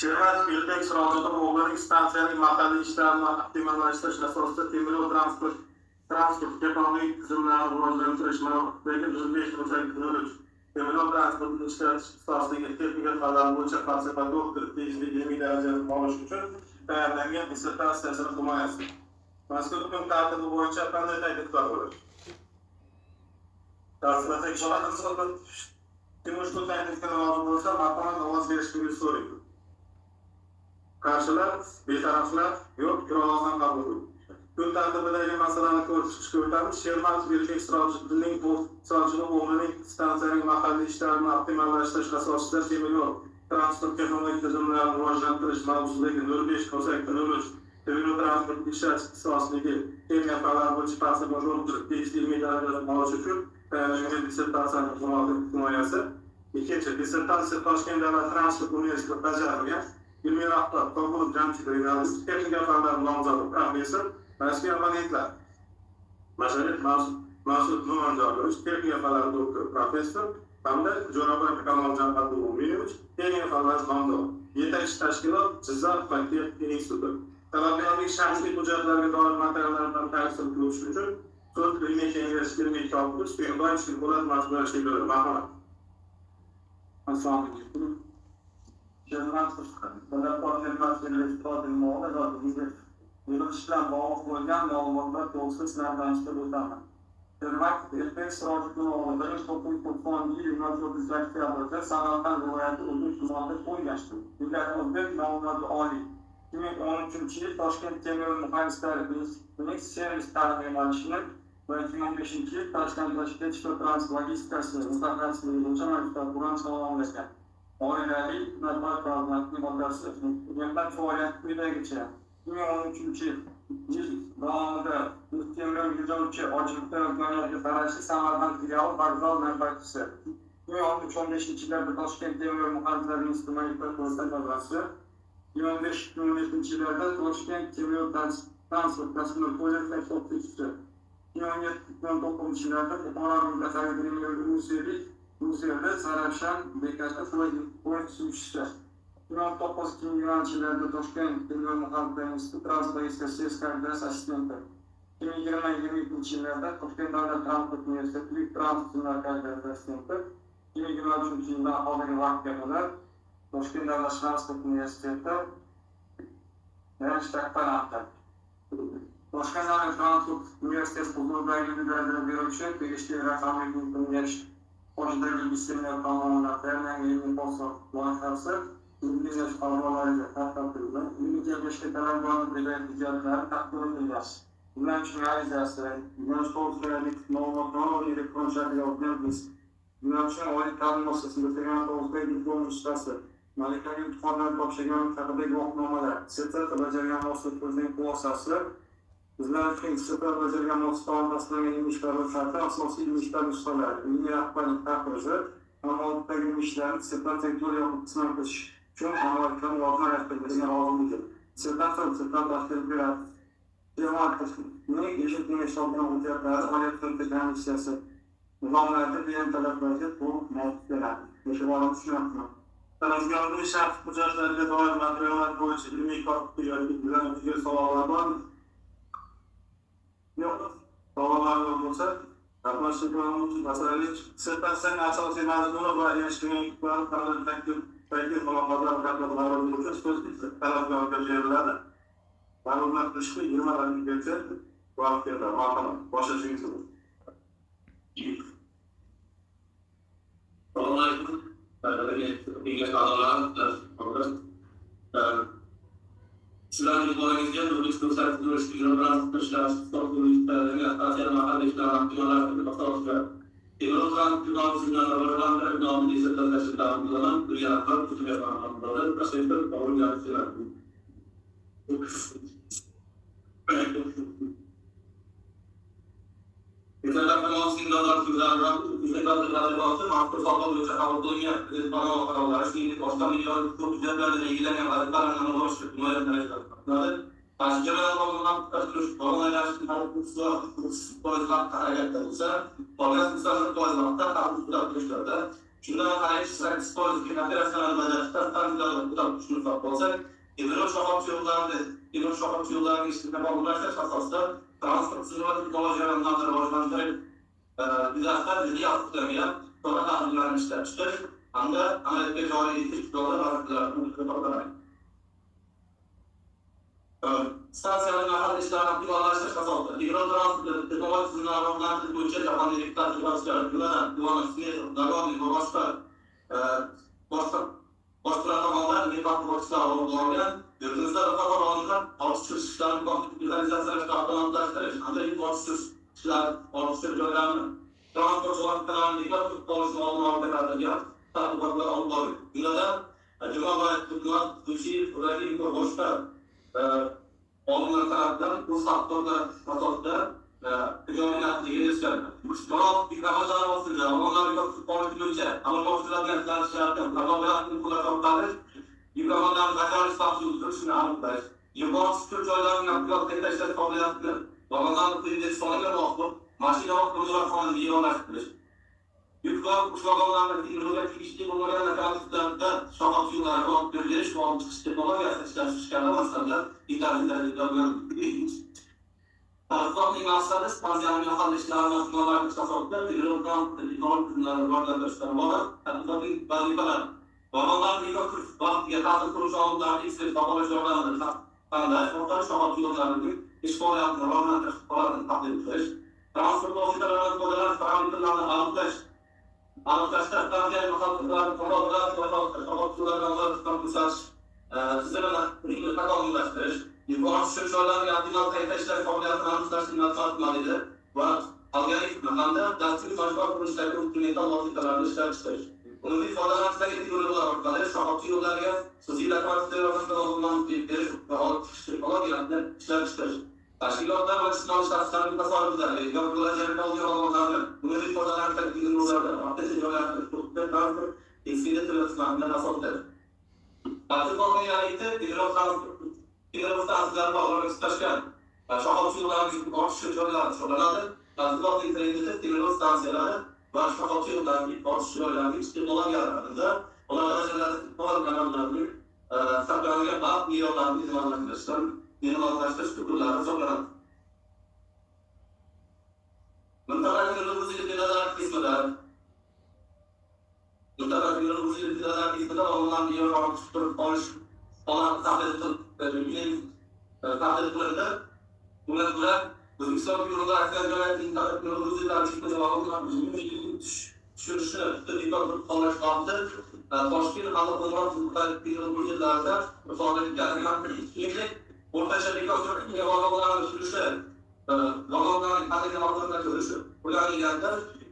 Shermat Yildiz Ro'zg'or o'g'lining stansiyaning mahalliy ishlarini optimallashtirish asosida temiryo'l transport ekonomik tizimlarini rivojlantirish maqsadida 15.03 temiryo'l transportini ishlatish sohasidagi texnika fanlari bo'yicha falsafa doktori tegishli ilmiy darajasini olish uchun tayyorlangan dissertatsiyasini himoyasi. Mazkur kun tartibi bo'yicha qanday takliflar bo'ladi? Tasdiqlash ishlarni kim ushbu taklifga rozi bo'lsa, matbuot ovoz berishni so'raydi. Qarshilar, betaraflar yo'q, quroldan qabul qildi. Kun tartibidagi masalani ko'rib Shermat Yildiz Ro'zg'or o'g'lining stansiyaning mahalliy ishlarini optimallashtirish asosida temiryo'l transport texnologik tizimlarini rivojlantirish mavzusidagi 05.03 temiryo'l transport ishlash sohasidagi texnika fanlari bo'yicha falsafa doktori tegishli ilmiy darajasini olish uchun tayyorlangan dissertatsiyaning himoyasi. Ikkinchi dissertatsiya Toshkent davlat transport universitetida bajarilgan ilmiy rahbar To'g'ri Jamshidov texnika fanlari nomzodi professor Mazkur abonentlar Mas'ud Numanjonovich texnika fanlari doktori professor hamda Jo'rabek Kamoljon Abdulmuminovich texnika fanlari nomzodi. Yetakchi tashkilot Jizzax texnika instituti. Talablarning shaxsiy hujjatlariga doir materiallardan taqsim qilish uchun so'z ilmiy kengash ilmiy korpus Pendoyski Po'lat mas'uliyatga berildi. Marhamat. Assalomu alaykum. Yig'ilish bilan bog'liq bo'lgan ma'lumotlar to'g'risida sizlardan eshitib o'taman. Shermat Yildiz Ro'zg'or o'g'lining 1990-yil Samarqand viloyati Urgut tumanida qo'ygashdi. Millati o'zbek ma'lumoti oliy. 2013-yil Toshkent temiryo'l muhandislari institutining servis ta'lim yo'nalishini va 2015-yil Toshkentda transport logistikasi mutaxassisligi bo'yicha magistraturani tamomlagan. Oilaviy mehnat xizmati mehnat faoliyati quyidagicha 2013-yil davomida temiryo'l yo'lovchi ochiqda imkoniyatga qarashli Samarqand filiali vokzal navbatchisi. 2013-15-yillarda Toshkent temiryo'l muhandislari instituti magistraturasi tayyorlasi. 2015-yillarda Toshkent temiryo'l transport tashkilot kollejida o'qituvchisi. 2017-2019-yillarda Buxoro mintaqaviy temiryo'l muzeyida Sarafshan bekatida poyezd suzuvchisi. 2009-2020-yillarda Toshkent temiryo'l muhandislari instituti transport logistikasi koordinatsiya assistenti. 2020-2022-yillarda Toshkent davlat transport universiteti transport koordinatsiya assistenti. 2023-yildan hozirgi vaqtga qadar Toshkent davlat transport universitetida shtaxtalanadi. Toshkent davlat transport universiteti huzurida darajada beruvchi tegishli raqamli kengash qo'shidagi distsiplina tomonidan ilmiy post loyihasi biznes xodimlariga tarqatildi. Ilmiy kengashga talabgorlar hujjatlari taqdim etilgan. Bundan uchun arizasi, yo'nalish to'g'risidagi ma'lumotnoma elektron shaklda yozilgan. Bundan uchun oliy ta'lim muassasasida bitirgan to'g'risidagi diplom nusxasi, malikaviy imtihonlarni topshirgan haqidagi guvohnomalar, sertifikat bajargan muassasasining xulosasi, bizlar uchun sertifikat bajargan muassasada tasdiqlangan ishlar ro'yxati, asosiy ishlar nusxalari, ilmiy rahbarlik taqrizi, amaliyotdagi ishlarni sertifikat sektorial qisman qilish uchun amaliyotdan yozma rahbariyatiga roziligi. Sertifikat tashkilotlar jamoatchilik eshitgan hisobdan hujjatlari faoliyat komissiyasi nizomlarida bergan talablarga to'liq ma'lumot beradi. E'tiborni tushunamiz. Talabgorning shaxs hujjatlariga doir materiallar bo'yicha ilmiy korpusga bilan o'tgan savollar bormi? Yo'q. Savollar bo'lsa, qatnashchilarimiz masalani sertifikatning asosiy mazmuni va eshitgan taklif muloqotlar qatnashchilari uchun so'zli talabgorga beriladi. Ma'lumot qilishga 20 daqiqagacha vaqt beriladi. Marhamat, boshlashingiz mumkin. Assalomu alaykum. Sizlarning e'tiboringizga O'zbekiston Shundan qarayib 8% operatsiyalarni bajarishda stansiyalarni o'tab tushunib bo'lsak, temir shoxobchi yo'llarini ishtirok o'rnashtirish asosida transport tizimini rivojlantirishni rivojlantirish yuzasidan jiddiy aksiyalarga to'g'ri tadbirlarni ishlab chiqish hamda amaliyotga joriy etish choralarini toplanadi. Stansiyalar mahalla ishlarini optimallashtirish asosida gidrotransport texnologik tizimlarini rivojlantirish bo'yicha jahonda tajribalar boshqa tomonlar mehmonxonalar olgan yurtimizda raqamlar olingan ortiqcha ishlarni komputerizatsiyalashtirish, avtomatlashtirish hamda ishlar ortiqcha joylarni transport vositalarini bekor qilib qolishni oldini oladigan tadbirlar olib borildi. Bundan jamoat xizmat va boshqa olimlar tarafidan bu faktorlar asosida tijoriy erishiladi. Biroq mikrofon ostida olimlar qolish bo'yicha amalga oshiriladigan ishlarni raqobatni qo'llab-quvvatlash, mikrofonlarni bajarish tavsiyalarini aniqlash, yuqori joylarni navigatsiya ishlash qobiliyatini olimlarning quyidagi soniga muvofiq mashina va qurilish yo'nlashtirish. Ushlanganlarni teknologiyaga tegishli bo'lmagan transportlarda shoxobchi yo'llarni olib berish va olib chiqish texnologiyasini ishlashga masalada yetarli darajada o'rganildi. Tadqiqotning maqsadi stansiyaning mahalla ishlarini asoslarni asosida rivojlantirishdan iborat. Tadqiqotning vazifalari vagonlarning vaqtiga ta'sir qiluvchi omillarni ishlab baholash yordamida tanlash orqali shoxobchi yo'llarining ish faoliyatini rivojlantirish holatini tahlil qilish, transport vositalaridan foydalanish parametrlarini aniqlashda stansiyaning mahallalarni tizimini takomillashtirish, yuqori tushirish joylariga optimal qayta ishlash qobiliyatini aniqlashni nazorat qiladi va algoritm hamda dasturli majmua qurishdagi instrumental vositalarni ishlab chiqarish. Umumiy foydalanishdagi yo'llar orqali shoxobchi yo'llarga xususiy lokomotivlarni berish va olib chiqish texnologiyalarini ishlab chiqarish. Tashkilotlar va ijtimoiy shaxslarning tasarruflari yoki bo'lajagida olgan omonlarni umumiy foydalanishdagi yo'llarda ortiqcha joylarni transport ekspeditsiya xizmatidan asoslanadi. Tadqiqotning yarati hidrostansiyalar va ularga tutashgan shoxobchi yo'llarning ortiqcha joylari hisoblanadi. Tadqiqotning trendida hidrostansiyalari va shoxobchi yo'llarning ortiqcha joylarining texnologiyalarida ular darajalarni saqlangan vaqt me'yorlarini izolashtirishdan yenilashtirish turlari hisoblanadi. Mintaqaviy tizimda olimlarning yo'llarni tutib olish holatini tahlil qilindi. Bundan ko'ra O'zbekiston byurokratik tushirishni bekor qilib qolish vaqti Toshkent xalq hududlarida o'rtacha bekor qilingan vagonlarni surishi, vagonlarning qadriga ko'rishi o'rganilganda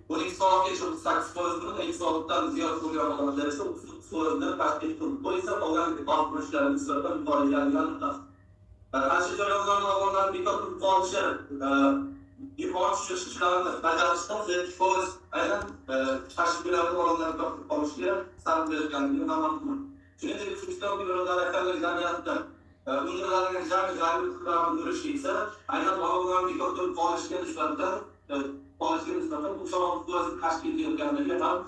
12 soatga 8%dan 2 soatdan ziyod bo'lgan vagonlar esa 30%dan tashkil qildi. Bu esa qolgan vagonlarga nisbatan yuqori ekanligini Qarshi joylardan vagonlarni bekor qilib qolishi yuqori tushish ishlarini bajarishda 2% aynan tashkilotlar vagonlarni bekor qilib qolishiga sarf berganligini ma'lum. Shuningdek, O'zbekiston byurokratik jamiyatida undirlarga jami yurish esa aynan vagonlarni bekor qilib qolishiga nisbatan bu sabab tashkil etilganligi ham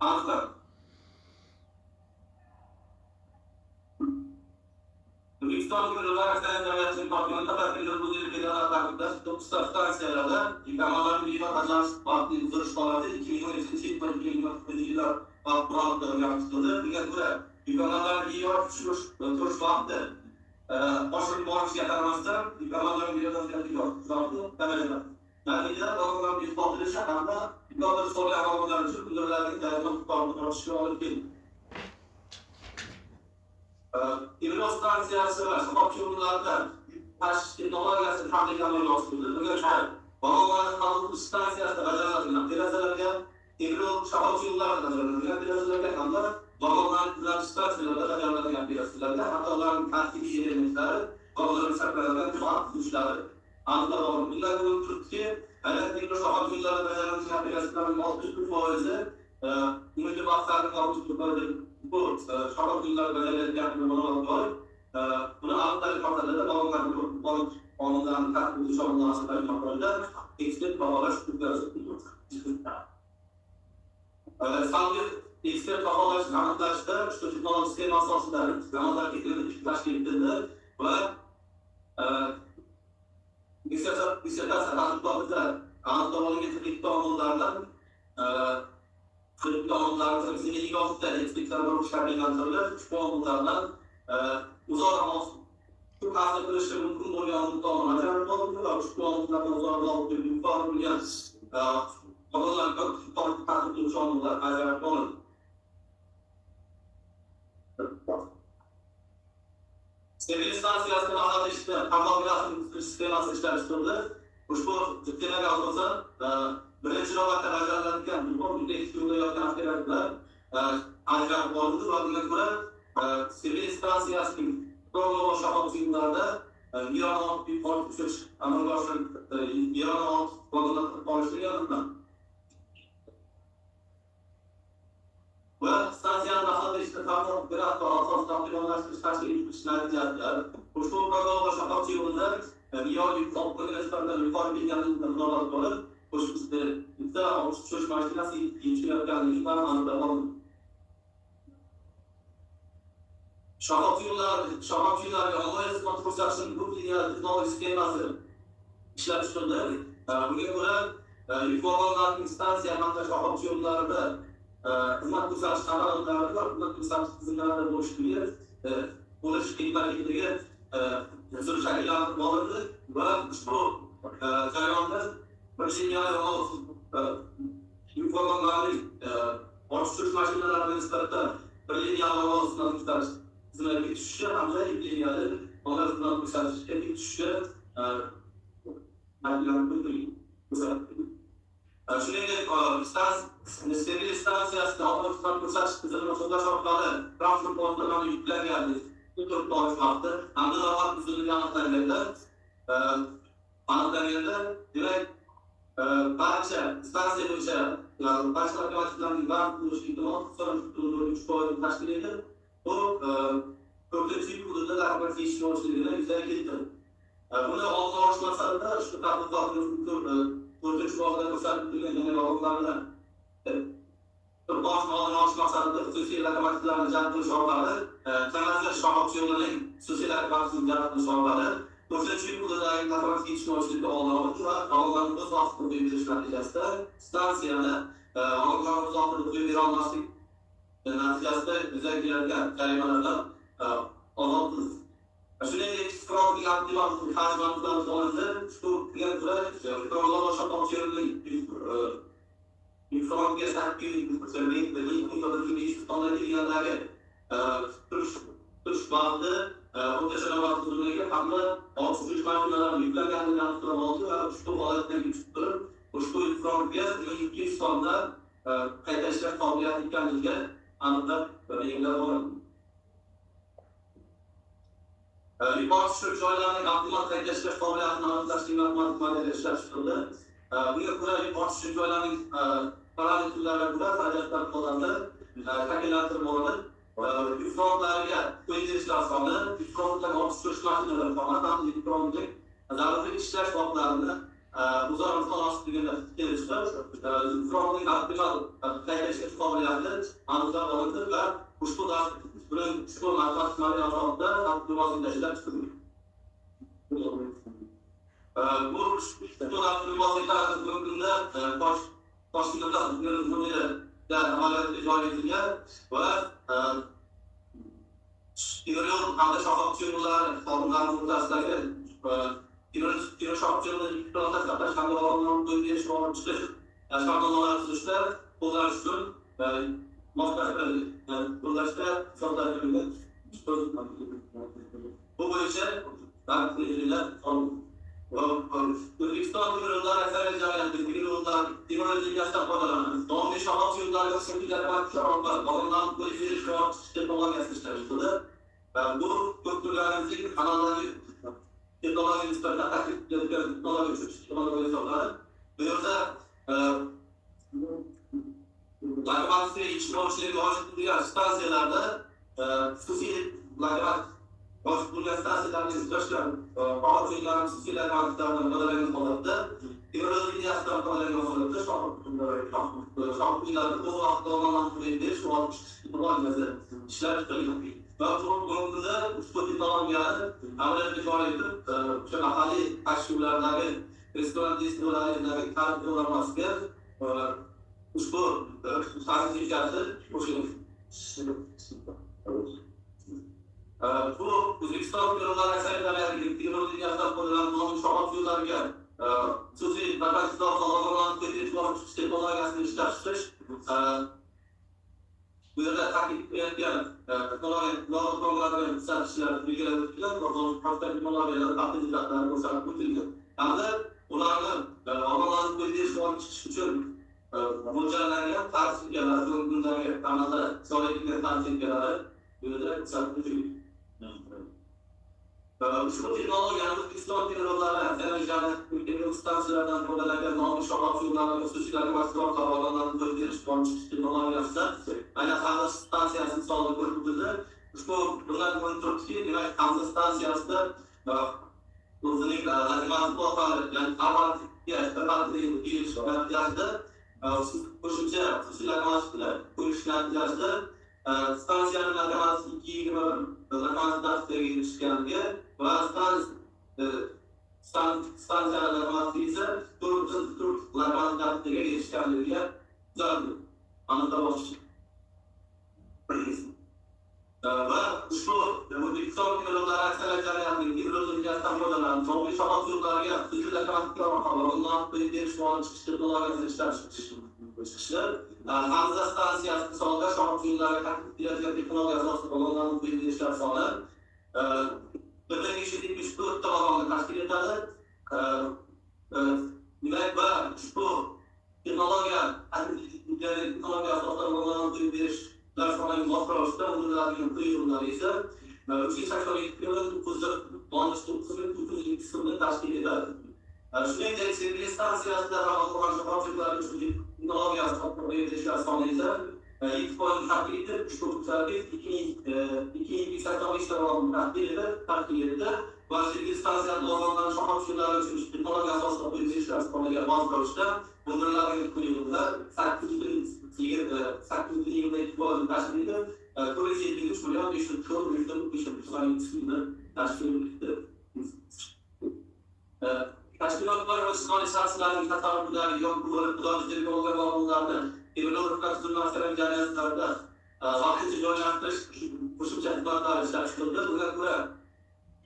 aniqlanadi. O'zbekiston byurokratik jamiyatining stansiyalarda imkoniyatlarni bekor bajarish vaqtini uzilish holati 2017-2020 Bunga ko'ra imkoniyatlarni bekor tushirish vaqti oshirib borishga qaramasdan imkoniyatlarni bekor darajada natijada vagonlarni yo'qotilishi hamda yo'qotilish bo'lgan vagonlar uchun undirlarning miqdorini ortishiga olib keldi. Hidrostansiyasi va shoxobchi yo'llarda tashish texnologiyasi tahlil amalga oshirildi. Bunga ko'ra vagonlarning qabul stansiyasida bajariladigan operatsiyalarga shoxobchi yo'llarda bajariladigan operatsiyalarga hamda vagonlarning tuzatish stansiyalarida bajariladigan operatsiyalarga hatto ularning tarkibiy elementlari vagonlarning saqlanadigan vaqt ishlari aniqlab olindi. Bundan ko'rinib turibdiki, aynan shoxobchi yo'llarda bajariladigan operatsiyalarning 60% umumiy vaqtlarni qabul bu shoxobchi yo'llarda bajariladigan buni aniqlash maqsadida vagonlarni olib qonunlarni tartib etish maqsadida ekspert baholash Sanki ekspert baholash, aniqlashda ushbu texnologik sistema asosida zamonlar tashkil etildi va dissertatsiya tadqiqotida aniqlab olingan tibbiyot omillaridan bizning nigohda ekspertlar guruhi shakllantirilib, ushbu omillardan o'zaro shu ta'sir qilishi mumkin bo'lgan omillarni ajratib olindi va ushbu omillardan o'zaro yuqori bo'lgan omillarga ta'sir qiluvchi omillar ajratib olindi. Sevgili stansiyasini analizda tomografik sistemasi ishlab chiqildi. Ushbu sistemaga asosan birinchi navbatda bajariladigan muhim teksturlayotgan operatorlar ajratib olindi va bunga ko'ra sevgili stansiyasining prolog shoxobchillarida mironot olib tushish amalga oshirildi. Mironot vagonlarni olishtirilgan va stansiyani baholashda tomograf asosida optimallashtirish tashkil etilish natijasida ushbu prolog shoxobchi yo'lida miyolik to'plarga nisbatan yuqori kelganligini nazorat qilib, ushbu bitta olib tushish mashinasi yetishayotganligidan aniqlab olindi. Shoxobchilarga onlayn xizmat ko'rsatishning bu texnologik sxemasi ishlab chiqildi. Bunga ko'ra yuk vagonlarining stansiya hamda shoxobchi yo'llarida xizmat ko'rsatish ta'minotlarida va xizmat ko'rsatish tizimlarida bo'lish kerakligidagi tizim shakllantirib olindi va ushbu jarayonda bir yuk vagonlarining olib tushish mashinalariga nisbatan bir lineal ovozdan ko'tarish tizimlarga tushishi hamda ikki lineal onlayn xizmat ko'rsatishga tushishi shuningdek sevgili stansiyasida onlayn xizmat ko'rsatish tizimini qo'llash orqali transport vositalarining yuklangan o'tirib olish vaqti hamda rohat buzilgani aniqlanganda demak barcha stansiya bo'yicha barcha lokomotivlarning band bo'lish ehtimoli 93% tashkil etib, bu 4-yil hududida raqamga yetishmovchiligini yuzaga keltirdi. Buni oldini olish maqsadida ushbu tadqiqotni 4-bobda ko'rsatib turgan yana vagonlarni oldini olish maqsadida xususiy lokomotivlarni jalb qilish orqali kanalizatsiya shoxobchi yo'lining xususiy lokomotivini jalb qilish orqali 4-yil hududidagi raqamga yetishmovchilikni oldini oldi va vagonlarni o'z vaqtida qo'yib berish natijasida stansiyani vagonlarni o'z vaqtida qo'yib bera olmaslik natijasida yuzaga keladigan jarimalardan ozod qildi. Shuningdek, qurolning optimal hajmidan olindi. Ushbu degan ko'ra qurollar shoxobchi yo'lining infraga sakkiz turish vaqti o'rtacha navbat uzunligi hamda 63 mashinalar yuklanganligini aniqlab oldi va ushbu holatdan chiqib turib ushbu infraga 200 sonda qayta ishlash qobiliyati ekanligiga aniqlab belgilab olindi. Yuqori tushirish joylarining optimal qayta ishlash qobiliyatini aniqlashning matematik modeli ishlab chiqildi. Bunga ko'ra yuqori tushirish joylarining parametrlariga ko'ra xarajatlar qo'llanilib, shakllantirib olinib, yuk frontlarga qo'yilishlar soni, yuk frontlarga olib tushirish mashinalari soni hamda yuk frontning zaruriy ishlash vaqtlarini o'zaro mutanosibligini kelishib, yuk frontning optimal qayta ishlash qobiliyati aniqlab olindi va ushbu matematik model asosida taqdimotida ishlab chiqildi. Bu vosita bugungi kunda Toshkentda amaliyotga joriy etilgan va temir yo'l hamda shoxobchi yo'llar xodimlari o'rtasidagi temir shoxobchi yo'lini saqlash hamda vagonlarni qo'yib berish va olib chiqish shartnomalar tuzishda qo'llash uchun yo'llashda bu bo'yicha O'zbekiston temir yo'llari aksariyat jamiyati temir yo'llar temir yo'l liniyasidan foydalanadi. Doimiy shoxobchi yo'llarga shakllantirilgan vagonlarni qo'yib berish va texnologiyasi ishlab chiqildi. Bu ko'p turganimizning kanallarga texnologiya nisbatan taklif etilgan texnologiya hisoblanadi. Bu yerda lokomotiv yetishmovchiligi oshib turgan stansiyalarda xususiy lokomotiv boshqa bo'lgan stansiyalarning o'zlashgan holatlarni xususiy lokomotivlardan foydalangan holatda Devletli yaşlar kalan yollarda şartlılarda o vakti olan süreçte şu an kullanması işler çıkarıyor. Ve bu konuda uspeti tamam yani hamle ifade edip şu ahali aşçılardaki restoran dizilerindeki tarih olamazken uspet sanki şartı hoşuma bu Uzbekistan ülkelerine sayılan devletli yaşlar kalan şartlılarda Susi Pakistan falan Türkiye teknolojisini işleştiriş bu yerde takip eden teknolojilerin satışları bilgilendirildiler ve bu teknolojilerin aktiviteleri koşullandırılıyor. Yani onların Almanların belirli şu an çıkış için modellerden tartışmalar, gündemde kanalda sonraki tartışmalar böyle koşullandırılıyor. Şu teknolojilerin Uzbekistan teknolojilerine enerjiden ülkenin stansiyonlardan kolaylıkla namus şartlarından hususiyetleri başlığa kavramlarından bölgeliş konuşmuş teknolojiler. Aynı zamanda stansiyasının sağlık kurulduğunda bunlar kontrolü demek kanlı stansiyasında uzunluk lazım olan yani avantaj yani bir yazdı koşulca hususiyetler başlığa koşullar yazdı stansiyanın matematik 2 gibi matematik ilişkilerinde ve stansiyanın matematik ise Türk matematik ilişkilerinde zararlı. Anlatamamıştım. Ve şu Uzbekistan ülkelerinde aktaracağını yaptığım gibi Uzbekistan modeller, Soğuk Şabat yıllarına Türk matematik kavramlarından belirli şu an çıkıştırmalar çıkışlar. Hamza stansiyasının sonunda Şabat yıllarına takip teknolojisi olanların belirli işler sağlar. Öten geçirdiğim 3-4 tamamını teşkil eder. Demek var, şu teknoloji asaslarından bir ders sonraki masrafta bunların duyurumları ise üçüncü sektör eğitiminin 919 kısmını teşkil eder. Şunun içerisinde stansiyasında rahatlanan şafakçılar üçüncü teknoloji asaslarından sonraysa ilk boyun takip edip, şu servis 2000 sektör işler olanını takip eder. Başka stansiyasında olanların şafakçılar üçüncü teknoloji asaslarından sonraysa vazgeçte bunların kulübünde saklı yılındaki boğazın taşınıydı. Koleji 53 milyon 500 kıl 300 tane kısmını taşınıydı. Taşkınlıklar ve sınav lisanslarının tasarrufları, kullanıcılık olgu bağımlılarında, development sürmezlerin canlıslarda, vakıcı yönlenmiş, kuşum çatıklarlar işleştirildi. Buna göre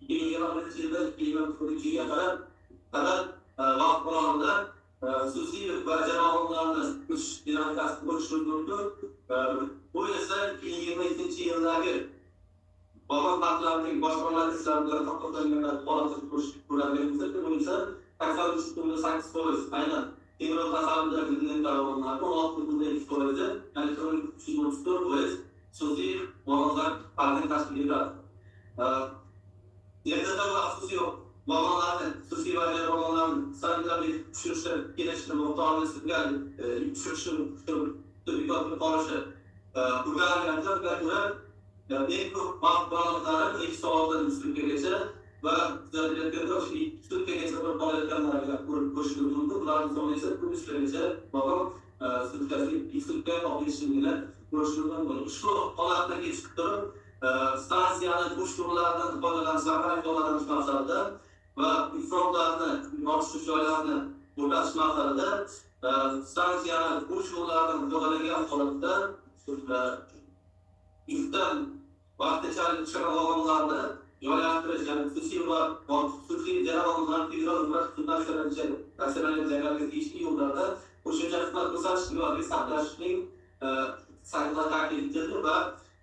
2020 yılında 2022'ye kadar vakıf olanında Susi ve cevablarını üç dinamikası oluşturuldu. Bu yüzden 2022 yıldaki babam haklarının başkanlar İslam'da toplantılarında bağlantılı kurullarımızda bu yüzden tasarruf üstünde 8%, aynen Timur tasarrufda bildiğin kavramlar, 16%, yani 334%, Susi babamlar halini teşkil eder. Yedide bir Susi yok. Babaların, Susi ve babaların sanırım bir düşürüşler, geliştirme muhtemelen geldi. Düşürüşün, bir karşı. Burada geldiler ve göre en çok bağlantıların ilk sağlıkların üstünlüğü geçer ve düzenliliklerinde üstünlüğü geçer ve bağlantılarla koşulduğunda bunların sonra ise bu üstünlüğü geçer. Babam üstünlüğe bağlantılarla koşulduğunda şu olarak geçtikleri stansiyanın uçturlarından bağlanan zarar yollarının masada ve üfronlarını, marşuşlarını burada açmaklarda stansiyanın uçturlarından bağlanan konuda üstten vakti çağrı çıkan olanlarını yönlendiririz. Yani Susi var, Susi cevabından bir yollar bundan sonra cevabı geçtiği yollarda koşacaklar kısaçlığı ve saklaşmayı saygılar takip edildi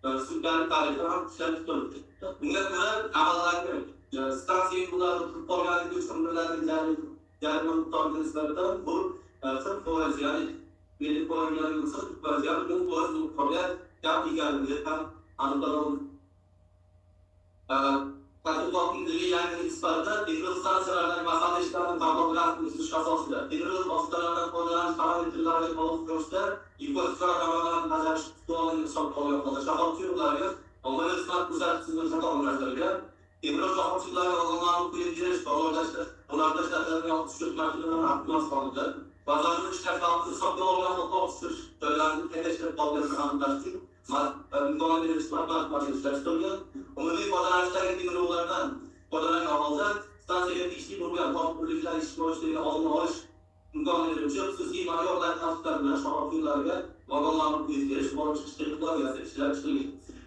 ve Sübyanı tarihten tutuldu. Buna göre amallar göre stansiye kullanılan organik güçlülerden yardım organizaslardan bu sırf boğaz yani belli boğazların sırf boğaz yani bu boğazın problem yapmayacağını anlatalım. Katıl vakitleri yani isparda Devril stansiyelerden vatandaşlarının tamamlanan üstüş asasıdır. Devril vasıtalarından konulan parametreler ve balık göster, yukarı kavramlardan nazar tutulan insan oluyor. Şahatçılarla, onları ıslat düzeltsinler şahatçılarla. Devril şahatçılarla olanlarını kuyabiliriz. Onlarda şartlarını alt düşürtmeklerinin hakkında sağladı. Bazılarının işletmesi saklı olmayan alt düşür söylendi. Keneşler bağlısı anlaştı. Müdahale edilmesi marketleştiriliyor. Umumi pazarlaştaki ürünlerden pazarın aldı. Stansiyenin işçi bulmayan fabrikalar işçi borçlarıyla alınmış. Müdahale edilmiştir. Sızgi mayorlar tasarlarına şahaplarla ve vagonların büyükleri, borç işçilikler ve seçiler çıkıyor.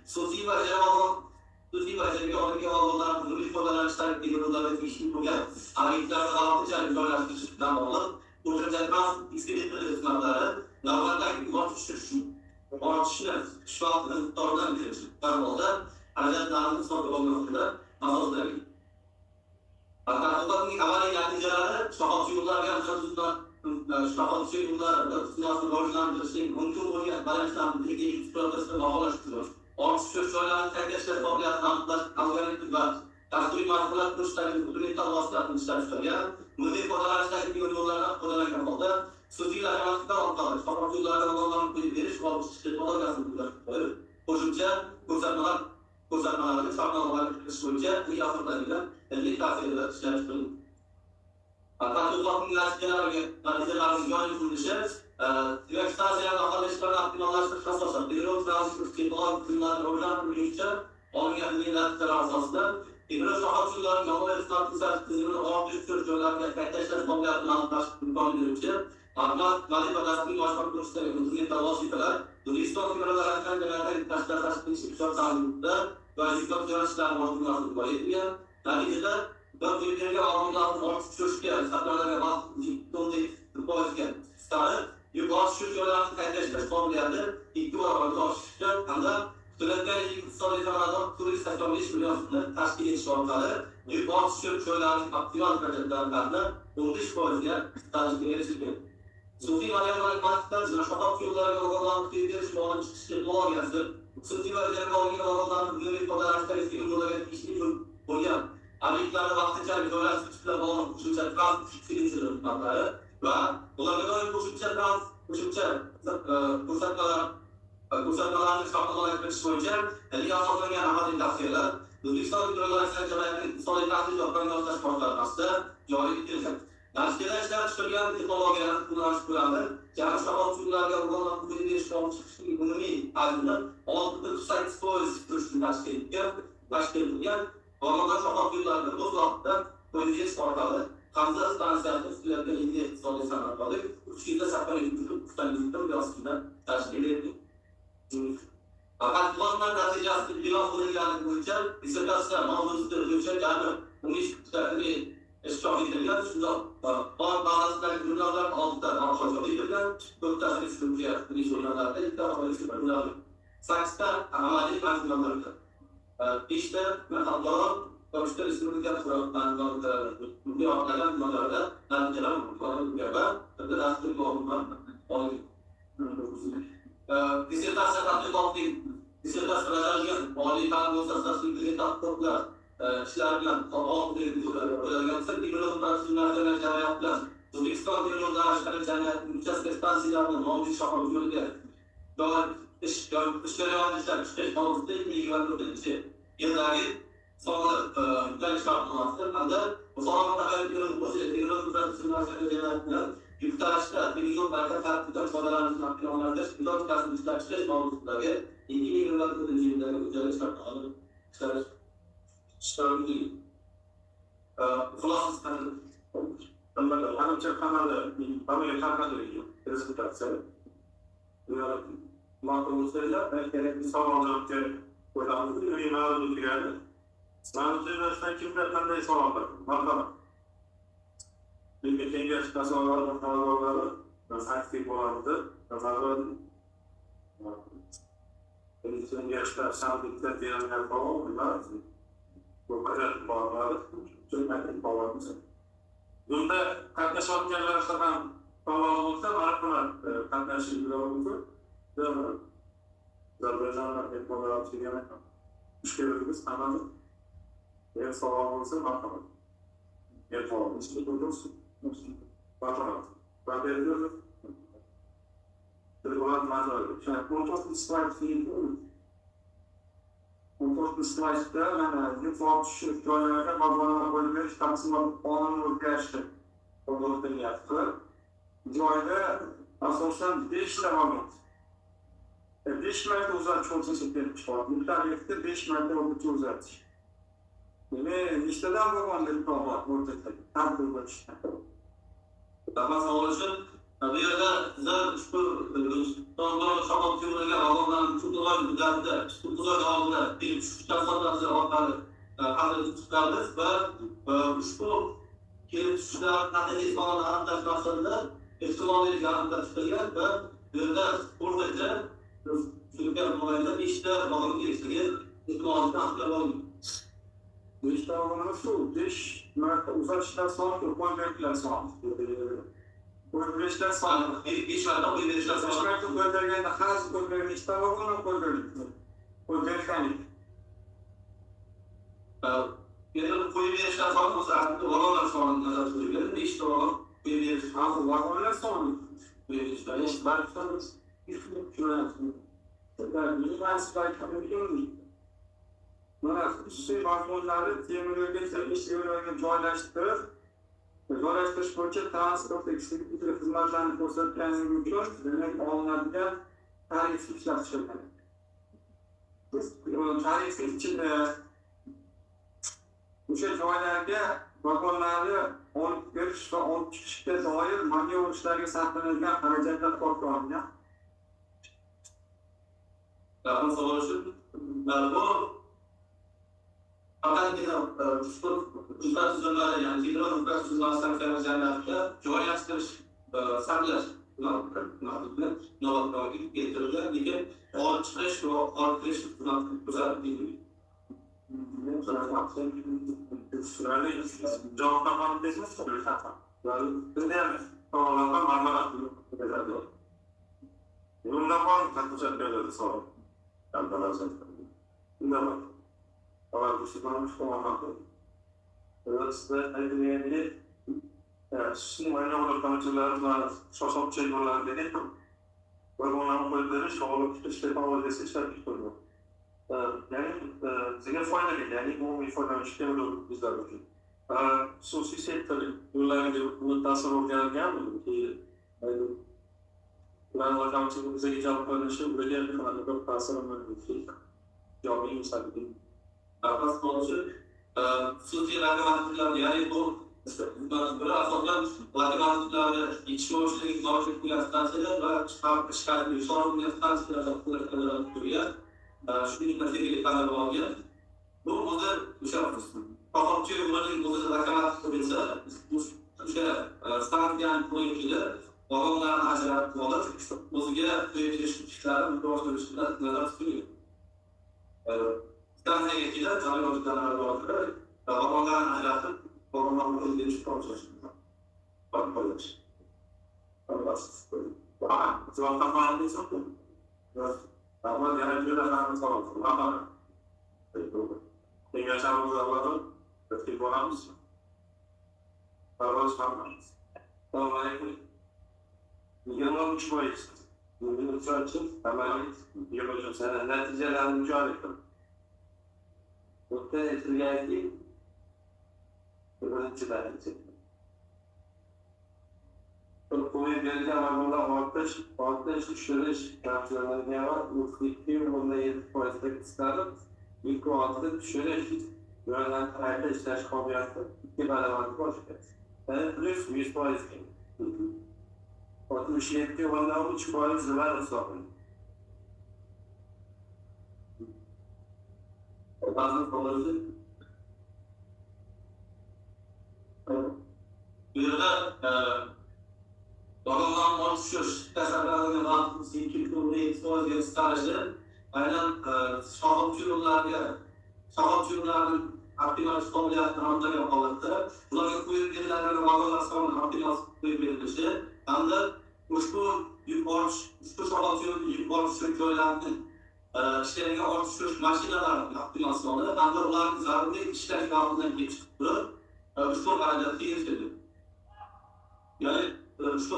Susi ve cevabı Susi ve cevabı vagonların umumi pazarlaştaki ürünler ve işçi bulmayan agitler dağıtıcı ürünlerden alınır. Projelerden istedikleri ısmarları, lavardaki borç işçi Orçunlar, şu an doğrudan bir karbolda, harcatlarının sonra olmasında azaldır. Hatta odanın havale yardımcıları, şahapçı yollar ve şahapçı yollar, sınavsı borçlandırışı, mümkün olmayan bayanıştan birlikte protestle bağlaştırıyor. Orçunlar şöyle kardeşler topluyatlarında kavganlık var. Tasduri markalar kuşların bütün tavaslarını çıkartıyor. Müdür kodalarındaki yollardan kodalar yapıldı. Suziler arasında ortalar, şahapçılardan olan kulüpleri şu an çıkartmalar yazılıyor. Koşunca kuşatmaları çarpmalar kısmınca bu yapımlarıyla elli tavsiyeler çıkartılıyor. Hatta toplantı naticelerinin yönetilmişi, Üniversitesi'nin arkadaşlarına aktivalaştırıp kasasın. Biro transfer olan kırımlar oradan büyüyünce, onun yanında terasasında, İbrahim Şahapçıların yolu ve ıslatı sertliğinin orta sürücülerle kardeşler toplantı anlaştırıp büyüyünce, Arma, Galip Adası'nın başkan kuruluşları, uzun tavsiyeler, Duristan firmalar arasında taşlar taşkın şirketler sağlığında ve şirket yöneticiler ortamlarını koyuyor. Neticede, dört ülkeleri alımlarının orta çözükleri, satırlarına bahsettiğinde koyuyor. Starı, yukarı şirketlerin kardeşler toplayandı, ilk olarak orta anda Türkiye'de ilk sanatçılardan turist sektörü iş biliyorsunuz, teşkil ediş ortaları, yukarı şirketlerin aktivan projelerinde kuruluş koyuyor, teşkil edilmiştir. Sufi Maryamlar Market'ten şahap yolları olan kıyıdır şu an çıkışlı doğal yazdı. Sufi ve Cemali'nin olan büyük fotoğraflar eski yolları ve işini koruyan. Amerikalarda vaktice bir dolar sıçrayla bağlı kuşunca trans filizir ırmakları ve bunların kuşatmalarını şartlarına yaklaşık boyunca 50 yaşlarına gelen ahadin tavsiyeler. Özbekistan Hidrolar Cemali'nin son tahsil doktorlarına sportlar bastı. Cari bitirecek. Naşkeler işler çıkarılan teknolojiler kullanıştıranlar, yani şahapçılarla uygulanan bu bir çıkışlı ekonomi halinde, altında kısa ekspozisi kırıştı taşkedilir. Ormanda şahapçılarla bu vakitte polisiye sportalı, kanza stansiyatı üstülerinde ilgili soru sanatmalı, 300'de saklar edilip, kustanlıkta bir aslında taşkil edildi. Fakat bunlar neticesi bir lafını yani boyunca, disertasyon, mağdurlukta ölçer yani, bunu iş tutarını Eşkâf edilirken, şunda bağlantısındaki ürünlerden aldıktan alışveriş edilirken, göktaşını sıkıntıya bir ürünlerde ilk defa ürünler. Saks'ta amali kanunlarında. İşte metalların ölçüler isimliken kuranlarında, bu yapılan ürünlerde, naticeler kullanılıyor ve de dastırlık olmadan disertasyon tatlı kaldı. Disertasyon rajajın, mali kanun sastasını bilen tatlıklar, işlerle tamam yapsak bir yolun tartışmalarına cevap yaptılar. Özbekistan bir yolda aşkarı cennet mücadele stansiyonlarının mevcut şahı yolunda doğal işleri anlaştılar. İşte mevcut ilgili güvenlikte yılları sonra mücadele şartlanması anda bu zamanda hayatının pozisyonunun tartışmalarına cevaplar. Yurttaşlar bir yol barka tartışmalar sorularının aktarmalardır. Yol tartışmalar işte mevcutları ilgili güvenlikte mücadele şartlanması Sorry. Philosophy. Hanım çakamalı, bana kanalı diyor. Rezultatları. Makrosuyla gerekli sağlamak için kullanıldı. Bir mağdur geldi. Mağdurlardan kimlerden de sağlamak. Bakalım. Bir kendi açıklamalardan sağlamaları nasıl aktif olandı. Nazarların Elisinin yaşlar sandıkta diyenler falan bunlar. Bu kadar bağları, söylemedik bağlarımızı. Bunda kardeşlik yerlerden bağlı olursa, markalar kardeşlik olursa, devamlı. Azerbaycan'la hep olarak söyleyemek. Müşterilerimiz anladı. Eğer sağlam olursa markalar. Eğer sağlam olursa olursa, markalar. Ben de ediyorum. Telefonlar markalar. Yani ortak İsrail değil mi? Ortak İsrail'de yani bir tuhaf şirketlerine bazılarına bölümleri çıkartılmak olanın geçti. qurilinyapti. Joyda asosan 5 ta vagon. 5 marta uzatish o'rtacha kelib chiqadi. Bu tarifda 5 marta o'rtacha uzatish. Nechtadan vagonda bor o'rtacha qabul bo'lishda. Damas olishib, bu yerda sizlar ushbu shaxobchilarga vagonlarni tutuqlar muddatida, tutuqlar oldida kelib tushishdan so'rasi orqali qabul chiqardik va ushbu kelib tushishlar haqiqiy sonini aniqlash maqsadida ehtimoliy aniqlashtirilgan va bu yerda o'rtacha turgan mobaynida 5 ta vagon kelishligi ehtimolini aniqlab olingan. 5 ta vagon shu 5 marta uzatishdan so'ng qo'yberishlar soni. Qo'yberishlar soni 5 marta qo'yberishlar 5 marta qo'yberganda har qo'ybergan 2 ta vagon qo'yberildi. Qo'ybergan. Endi qo'yib berishdan so'ng o'zi vagonlar sonini nazarda tutilgan 5 ta vagon qo'yib berish. Vagonlar soni qo'yib berishlar. 5 marta mana xususiy vagonlarni temir yo'lga ish yo'llarga joylashtirish bo'yicha transport eksekutiv xizmatlarni ko'rsatganligi uchun demak olinadigan tarif ishlab chiqilgan. Tarif ichida o'sha joylarga vagonlarni olib kirish va olib chiqishga doir manevr ishlariga sarflanadigan xarajatlar hisobga olingan. Rahmat savol uchun bu faqatgina ushbu infratuzilmani, ya'ni gidro infratuzilma stansiyalarida joylashtirish, saqlash navbatga keltirilgan, lekin olib chiqish va olib kirish xizmati kuzatilmaydi. Javobnoma bersangiz, bizda ham to'g'rilangan ma'lumot beriladi. Bundan ham qancha beriladi savol. Bundan Ama bu sıkıntı şu anlamda. Sizde ayırmayabilir. Sizin aynı olarak tanıcılarla sosyal çevreler dedi. Vagonların koyduğu şoğlu işte faaliyeti işler tutuyor. Yani size faydalı yani bu bir faydalı şey olur bizler için. Sosyal sektör yıllarca bu tasarruf gelgen ki ben hocam için bize icap paylaşım böyle bir kadar tasarruf ediyor. Cami müsaade. Atas oluşu xususiy lokomotivlar, ya'ni bu bir asosan lokomotivlarni ichki o'chlik zolik qilgan stansiyalar va chiqarib yuqori stansiyalarda qo'llanilib turgan shuning natijaga qarab olgan. Bu o'zi o'sha shoxobchi yo'lning o'zi lokomotiv bo'lsa, o'sha stansiyani qo'yishida vagonlarni ajratib olib, o'ziga qo'yib berish ishlarini rivojlantirishda nazarda tutilgan. Stansiyaga kelib, zaryodlarni olib, vagonlarni ajratib, vagonlarni qo'yib berish procesini qo'yish. Zavobdan ma'lumot Ama yani şöyle ben sana ama yaşamımız Allah'ın öteki bonamız Allah'ın sanmamız. Dolayısıyla yanılmış boyuz. Bunun için hemen yılbaşı sene neticelerini mücadele ettim. Mutlu etkileydi. Öğrenci verdi. Konuyu vereceğim ama orta düşürüş karşılarına ne var? Mutluluk bunda 7% kısıtlarım. İlk o altıda düşürüş görünen hayata işler konuyattı. 2 balamantık hoş geldiniz. Yani plus 100% değil. 67 bunda 3% zıvar ıslatın. Bazı konuları vagonlarni olib tushish kasallarga vaqtimiz 2 kunga e'tiborga chiqarishdi. Aynan shoxobchi yo'llarning optimal qobiliyatini aniqlagan holatda ularga qo'yib beriladigan vagonlar soni optimal qo'yib berilishi hamda ushbu shoxobchi yuk olish joylarini ishlariga olib tushish mashinalarining optimal soni hamda ularning zaruriy ishlash vaqtidan kelib chiqib turib ushbu xarajatga erishildi. Ya'ni ushbu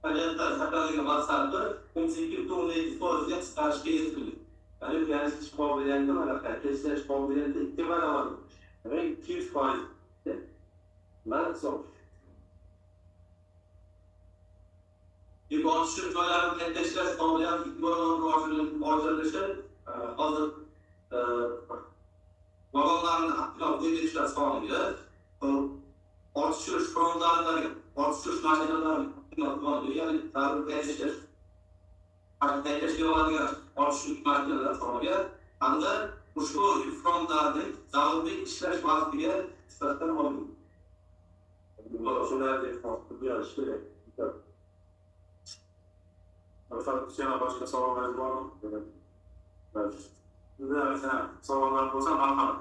xarajatlar saqlangan maqsadda 18.2%ga chiqarishga erishildi. Ya'ni yaratish qobiliyati mana ishlash qobiliyati 2 barobar. Demak 200%. Mana hisob. yuqori joylarni qaytlashlash qobiliyati rivojlanishi hozir vagonlarni ishlash soniga ortishish frontlaridagi ortishish mashinalari ya'ni qaytashga oladigan ortishish mashinalar soniga hamda ushbu frontlarning zaruriy ishlash vaqtiga nisbatan olingan. Yana boshqa savollaringiz bormi? Savollar bo'lsa marhamat.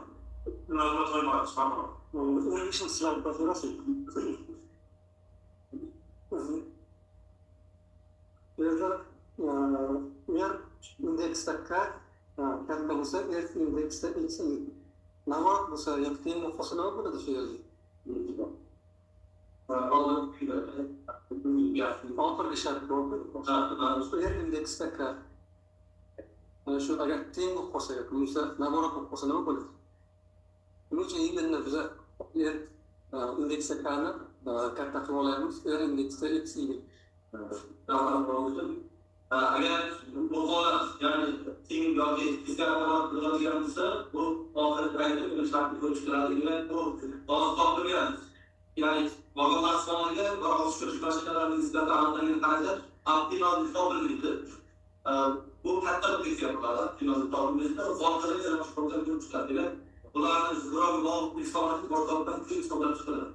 Munosabat qo'ymaymiz, marhamat. Yer indeksda katta bo'lsa, er indeksda x navot bo'lsa, yaktin nuqtasi nima bo'ladi shu yerda? Oxirgi shart bo'ldi. Er indeksda shu agar teng bo'lsa, bo'lsa, nazorat bo'lsa nima bo'ladi? Buning uchun endi biz er indeksda kani katta qilib olamiz, er indeksda x agar bu holat ya'ni teng yoki teskari qiladigan bo'lsa, bu oxirgi rangda shartni ko'rishtiradigan bu topilgan. Ya'ni vagonlar soniga va ortishish mashinalarining nisbatan aniqlangan xarajat optimal topilmaydi. Bu katta qilib bo'ladi. Optimal topilmaydi. Vaqtida yana boshqa ko'rib chiqadi. Ularni zig'irov bog'liq insoniyat portalidan kuchli hisoblab chiqiladi.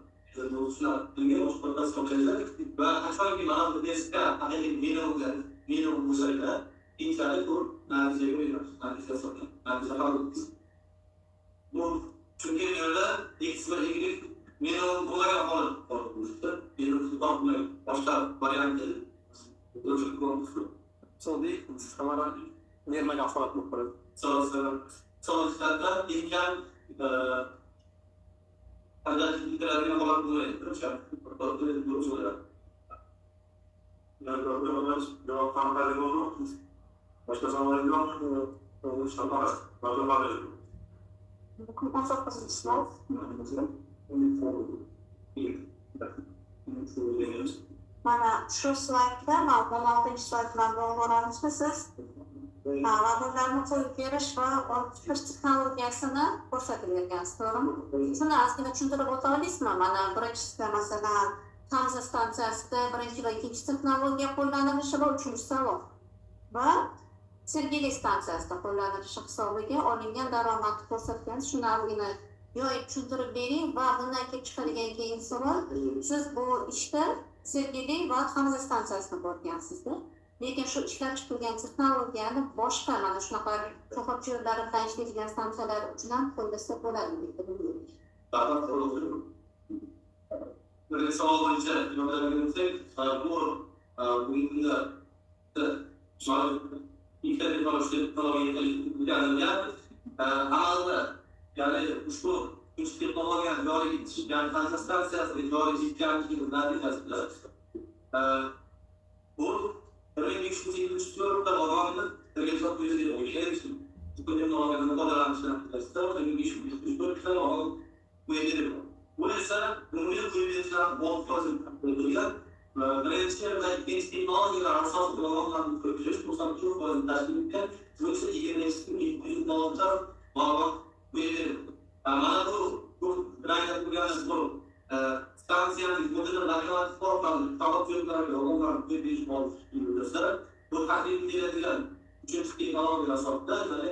Shular bunga boshqa hisoblanadi va qachonki mana bu testga haqiqiy minimum bo'lsa, inchalik bu natijaga qo'yiladi. Natija hisoblanadi. Bu chunki yerda x va y minimum bo'lmagan holat bor bo'lsa, minimum topilmagan boshqa variant So'nggi samara bermagan holat bo'lib qoladi. So'zlarda imkon qanday qiladigan holat bo'lmaydi. Javob qanday bo'ldi? Boshqa savollaringiz bormi? Mana shu slaydda, mana 16 slayd bilan bog'lanishni siz vagonlarni qo'yib berish va olib chiqish texnologiyasini ko'rsatib bergansiz, to'g'rimi? Shuni ozgina tushuntirib o'ta olasizmi? Mana birinchisida masalan Tamza stansiyasida birinchi va ikkinchi texnologiya qo'llanilishi va uchinchi savol va Sergeli stansiyasida qo'llanilishi hisobiga olingan daromadni ko'rsatgansiz. Shuni ozgina yoyib tushuntirib bering va bundan kelib chiqadigan keyingi savol, siz bu ishda Sergeli va Tamza stansiyasini ko'rgansizda. Lekin shu ishlab chiqilgan texnologiyani boshqa mana shunaqa shoxobcha yo'llari bilan ishlaydigan stansiyalar uchun ham qo'llasa bo'ladimi? Birinchi savol bo'yicha yordamlarimizda bu bugungi internet texnologiya amalda ya'ni ushbu texnologiya joriy etilgan stansiyasi joriy etilganligi natijasida bu 1274 vagonni registratsiya qilishga o'xshaydi. Bu texnologiyadan foydalanishdan natijasida 1274 ta vagon qo'yiladi. Bu esa umumiy qo'yilishlar 6% bo'lgan. Birinchi va ikkinchi texnologiyalar asosida vagonlarni ko'pirish 93% tashkil etgan. Bu esa 22 vagon qo'yiladi. Mana bu rangda turgan bu stansiyaning modeli nazorat orqali tavob yo'llariga vagonlarni qo'yish bo'lsa, bu tahlil etiladigan uchinchi texnologiya asosida ya'ni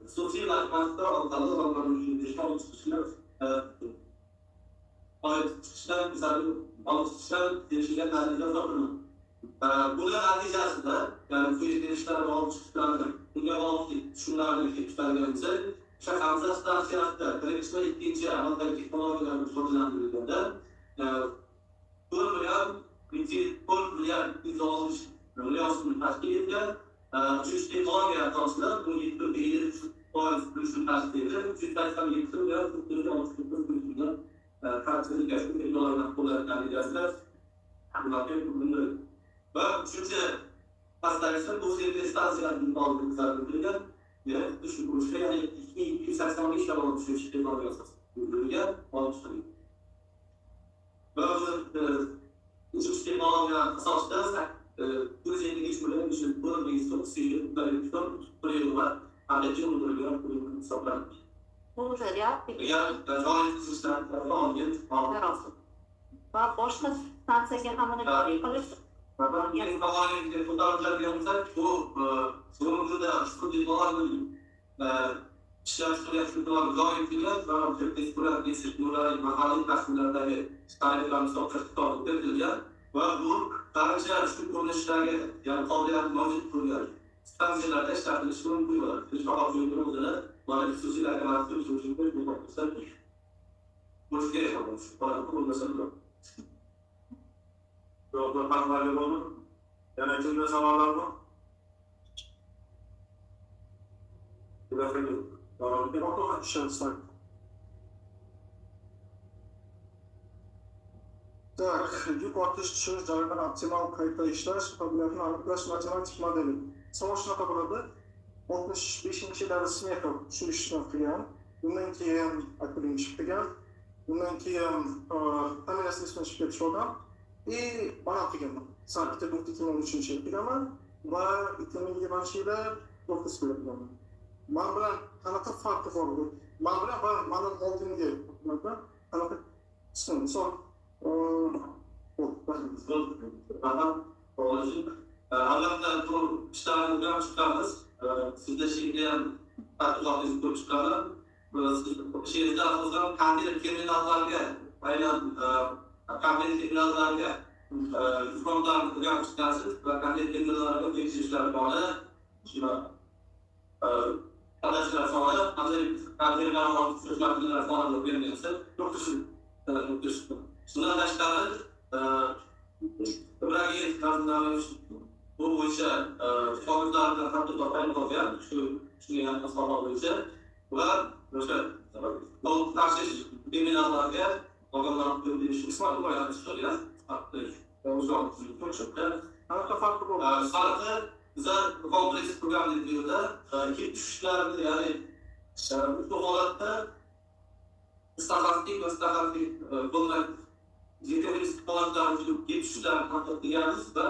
xususiy markazlar orqali vagonlarni chiqishlar olishdan kelishgan natija topiladi. Bular natijasida ya'ni qo'yilishlar olib chiqishlarni bunga bog'liq tushunlarni keltirganimizda Tamza stansiyasida birinchi va ikkinchi amaldagi texnologiyalarni foydalanilganda 4 milliard 160 million so'm tashkil etgan. Uchinchi texnologiya asosida bu 7% ulushni tashkil etgan. 387 milliard so'mdan kartasiga texnologiyalar qo'llangan natijasida va uchinchi pastdagisi bu stansiyalarning oldingi zarurligi shu kurshga ya'ni 285 ta olib chiqish texnologiyasi asosida olib chiqilgan. Va Üçüncü teknolojiler asasında Türkiye'de geçmeden için bu bilgisayar sistemleri bir var. Ayrıca uygulanan bu software. Bu ya. Yani daha sistemler falan Yarasın. Va boshqa stansiyaga ham uni joriy qilish yeni kalan fotoğraflar yanında bu sorumluluğu şu diyorlardı. İşler yapıyorlar, gayet güzel. Sonra teknikler, disiplinler, mahalle tasvirlerde tarihler sohbet ediyorlar. Ve bu tarihçiler şu konuşlarga yani kavgalar mevcut kuruyor. Stansiyalarda işlerinde şunu kuruyorlar. Biz fakat uygulamaları bana bir sözüyle anlattığım sözcükler bu noktasında boş gerek olmuş. Bana bu konuda Yolda kanunlarla olur. Yönetimde zamanlar mı? Efendim, bir otomatik şanslar. Tak, yük ortish tushish joyidan optimal qayta ishlash qobiliyatini aniqlash matematik modeli. Savol shunaqa bo'ladi. 65-yillarda smeta tushirishni qilgan. Bundan keyin akademik qilgan. Bundan keyin familiyasini ismini ketish odam. Bana qilganman. Sankt Peterburgda 2013-yilda qilganman va 2020-yilda doktor qilganman. Men bilan qanaqa farqi bor bu? Men bilan va mendan oldingi hukumatda qanaqa misol Alamda bu işlerden çıkarız. Sizde şimdi tatlılarınızı koyup çıkarlar. Şehirde aslında kendi kriminallarga, aynen kendi kriminallarga frontdan yapıştırsınız ve kendi kriminallarga geçişler bağlı. Şimdi arkadaşlar sonra kendi kriminallarga sözlerler falan da vermiyorsa çok düşün. Şundan başkaları Ibrahim Kazanmış bu boyunca sonuçlardan tatlı toplayın koyan şu yapmasına boyunca bunlar o karşı kriminallarga organların bir İsmail Bayram soruyor. Uzun çok Qanaqa farqi bor? Farkı bize kompleks program dediğinde iki düşüşlerde yani bu holatta istatistik bunlar yeterli programlarımızın geçişler kanıtlayacağımız ve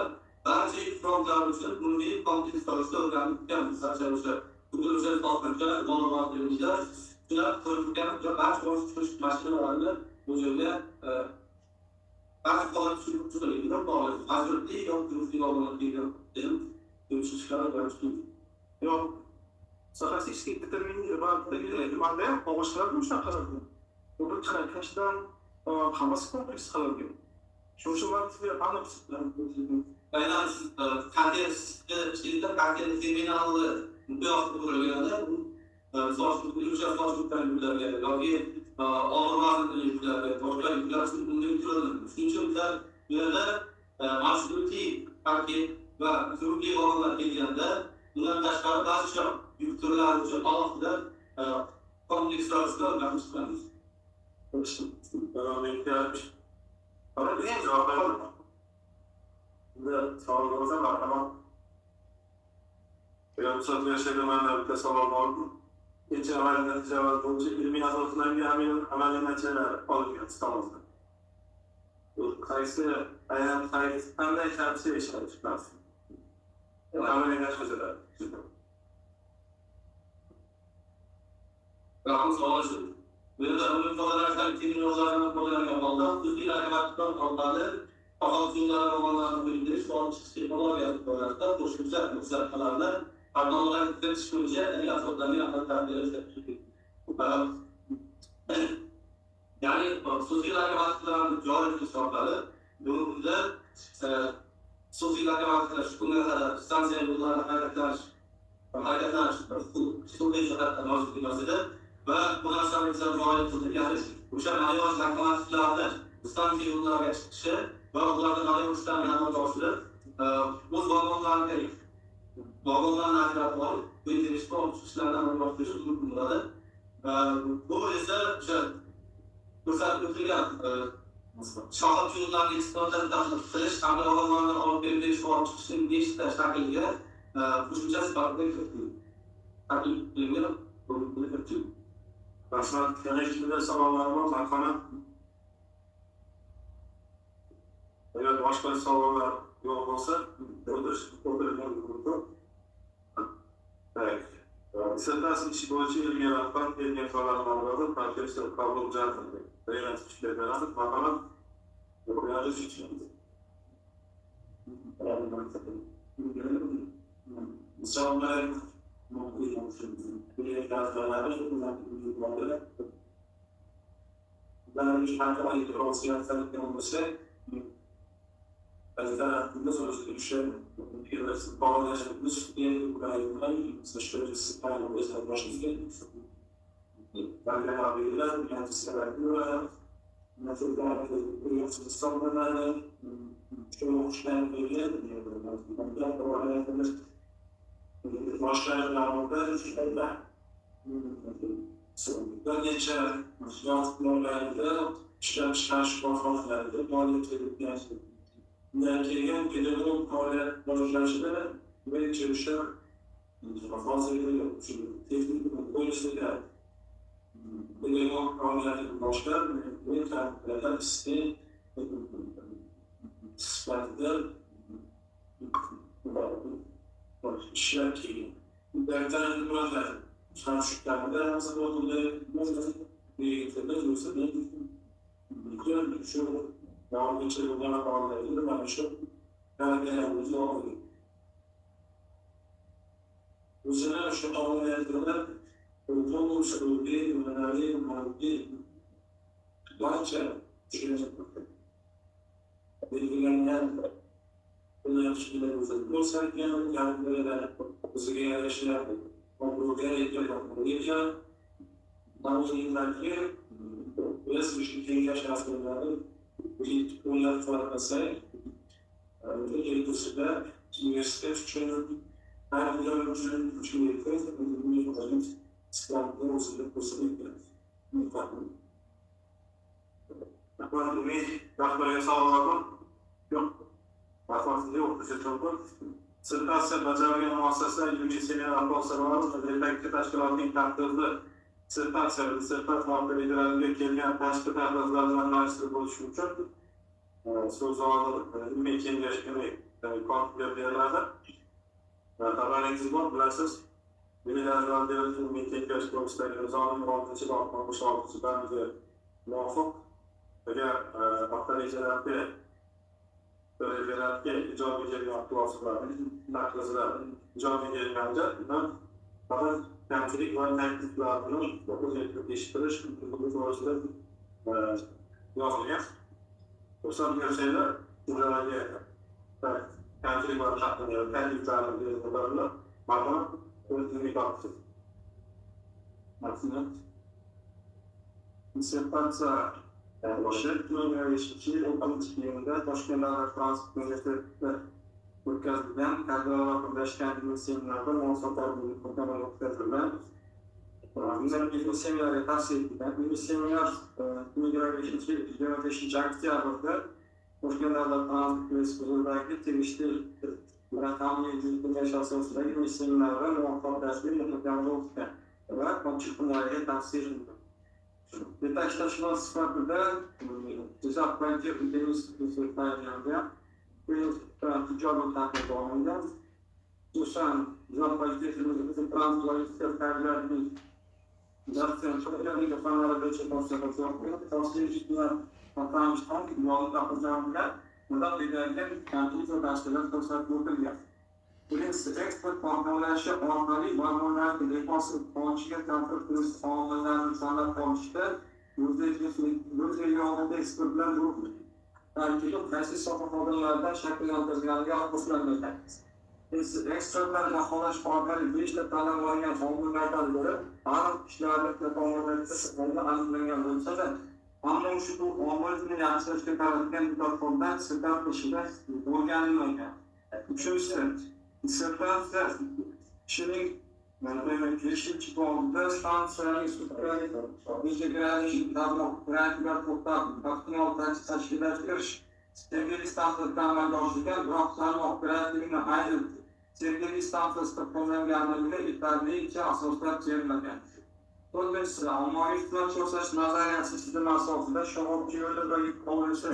bence programlarımızın bunu bir kompleks çalışta öğrenmekten sadece bu özel balkanca monograflarımızda şuna konuşurken bazı konuşmuş başlıklarla bu üzerine bazı konuşmalarımızda bağlı. Hazır değil, yok konuştuğu olmalı diyelim. Görüşüşler görüştüm. Yok. Statistik determinizmda ham o'g'ishlar shunaqa qiladi. Bu chiqishdan hammasi kompleks qiladi. Shu vaqtda aniq Aynen kendi kriminalı bu hafta kuruluyanda sonuçta sonuçta yüklerle yani ağırlığı yüklerle orada yüklersin bunu yüklerler. Çünkü bizler masumiyeti farkı ve zürri olanlar geldiğinde bunlar taşlar taşlar yüklerler için altında kompleks çalışmalar yapmışlar. Devam etmiş. Ama ne cevap sağlığınıza var ama yoksa bir şeyde ben de savunma oldu. Geçen amelin neticeler boyunca ilmi azaltılan bir amelin neticeler alıyor İstanbul'da. Bu kayısı ayağım kayısı hem de kendisi işler çıkarsın. Amelin neticeler. Rahat savaşın. Böyle de ömür kadarlarken kimin yollarına koyulan yapalım. Hızlı harekatından kalmalı. Fakat yıllara romanlarını bildiriş, şu an çıkışmalar yaptılar. Boşluklar, müzakkalarla anlamlara gitmek çıkınca en yasaklarını yapmaklarını yani sosyal harekatlarının coğrafya sorunları bunun da sosyal harekatlar şu güne kadar stansiya yollarına harekatlar sosyal harekatlar mevcut edilmesidir. Ve buna sanırsam muhalif tutup yani uçan hayvan takmalarında stansiya yollarına çıkışı ve onlardan hayvan uçtan yanına doğuşları bu vagonlar gerek. Vagonların harekatı var. Bildirişte o uçuşlardan başlıyor bunları. Bu ise fırsat götürülen şahap yollarının eksploatları dağıtılış, tanrı vagonlarının alıp verildiği şu an çıkışın değişikler şekilde uçuşacağız farklı kötü. Takip bilmiyorum. Bu kötü. Aslında yöneticiler sağlamlarına bakana evet boshqa savollar yo'q bo'lsa, o'tirgan bo'ldi. Dissertatsiya ishi bo'yicha ilmiy rahbar kelgan savollarni professor Qabuljonov bayonot qilib beradi. Marhamat. O'qiyamiz uchun. Assalomu alaykum. Ben bir şarkı profesyonel olması biz özgürlükçe bir bağlanışımız diye burayı saçları sıkar ve savaşırken ben de abiler kendisi verdiler nasıl da bir savunmalar çok hoşlan veriyor ben de oraya başlarında şeyler Böylece yazılarında çıkarmış konferanslerde muhalefet gelgen pedagog faaliyet projeleşleri ve çalışır fazla ediyor. Teknik polisler pedagog faaliyet başlar ve tarihler isteği ispatlar işler ki derden buralar Şarkılarda nasıl olduğunu birlikte olursa şu devam geçirilmeye bağlayabilir ama şu genelde oluyor. Üzerine şu anlayışlar olumsuz bir önemli maddi varça bilgilenen önemli uzatılırsa yani uzun yerleştiler. Organizacja nauczycieli jest wyświetlenia szafowego i ulatwardasej czyli to sobie uniwersytet czy najpierw czy nie kwestia nie potem sprawdzą sobie posyłkę Akurat mi rahbariye sağladım yok Bakmasında yok Sırtasiya bajargan muassasa ilmiy seminar asoslarida yetakchi tashkilotning tartibida dissertatsiya muhokamalariga kelgan tashqi tahdidlar bilan tanishtirib bo'lish uchun so'z ilmiy kengash konflikt beriladi. Xabaringiz bor, bilasiz. Milliardan beri ilmiy kengash to'g'risidagi nizoning 6-66-bandga muvofiq agar avtoritetlarga Bölgelerge icabi gelgen klaslarını, naklaslarını icabi gelgence daha temsilik ve tekliflerini dokuz yıllık değiştiriş, bu sorusu yazılıyor. Yoksa bir şeyler icabi temsilik ve tekliflerini yazılarıyla bana özgürlük baktı. Aslında dissertatsiya Şirketler Okulunda Toshkentdagi Transport universitetida o'tkazilgan kadrlar birlashgan seminarda muvaffaqiyat bilan o'tkazilgan. Bizning ilmiy seminarga tavsiya etilgan. Ilmiy seminar 25 oktyabrda Toshkent davlat transport universitetidagi tegishli raqamli kengash asosidagi ilmiy seminarda muvaffaqiyatli muhokamalar o'tgan va ko'pchilik himoyaga tavsiya etilgan. Yetakchilar sifatida Jizzax banki instituti tayinlangan. Tijorat tadqiqoti olingan. O'shan Jizzax banki transport tayinlangan. Darsdan chiqadigan fanlar bo'yicha konsultatsiya qilib, tavsiyalar tanishdan yo'lda qo'llangan. Bunda berilgan kompyuter darslar ko'rsatib o'tilgan. Birinchisi eksport muomalashi orqali ma'lumotlarni deposit qilinishiga ta'sir qilish omillarni sanab olishda o'zbekistonda ekspertlar guruhi tarkibi qaysi soha xodimlaridan shakllantirilganiga asoslangan. Ekspertlar baholash orqali 5 ta tanlab olingan omillardan biri aniq ishlarni takomillashtirish aniqlangan bo'lsa-da, ammo ushbu omilni yaxshilashga qaratilgan mutaxassislar sifatida ishida o'rganilmagan. Uchinchisi dissertatsiya kishining kelishuvchi bo'ldi stansiyaning integralish tarmoq grantlar to'plab optimal tashkillashtirish sergeli stansiyadan amalga oshirilgan biroq tarmoq grantini ayrim sergeli stansiyasida qo'llanganligiga yetarlicha asoslar berilmagan. To'rtinchisi ommaviy xizmat ko'rsatish nazariyasi tizimi asosida shoxobchi yo'llardagi qolinishi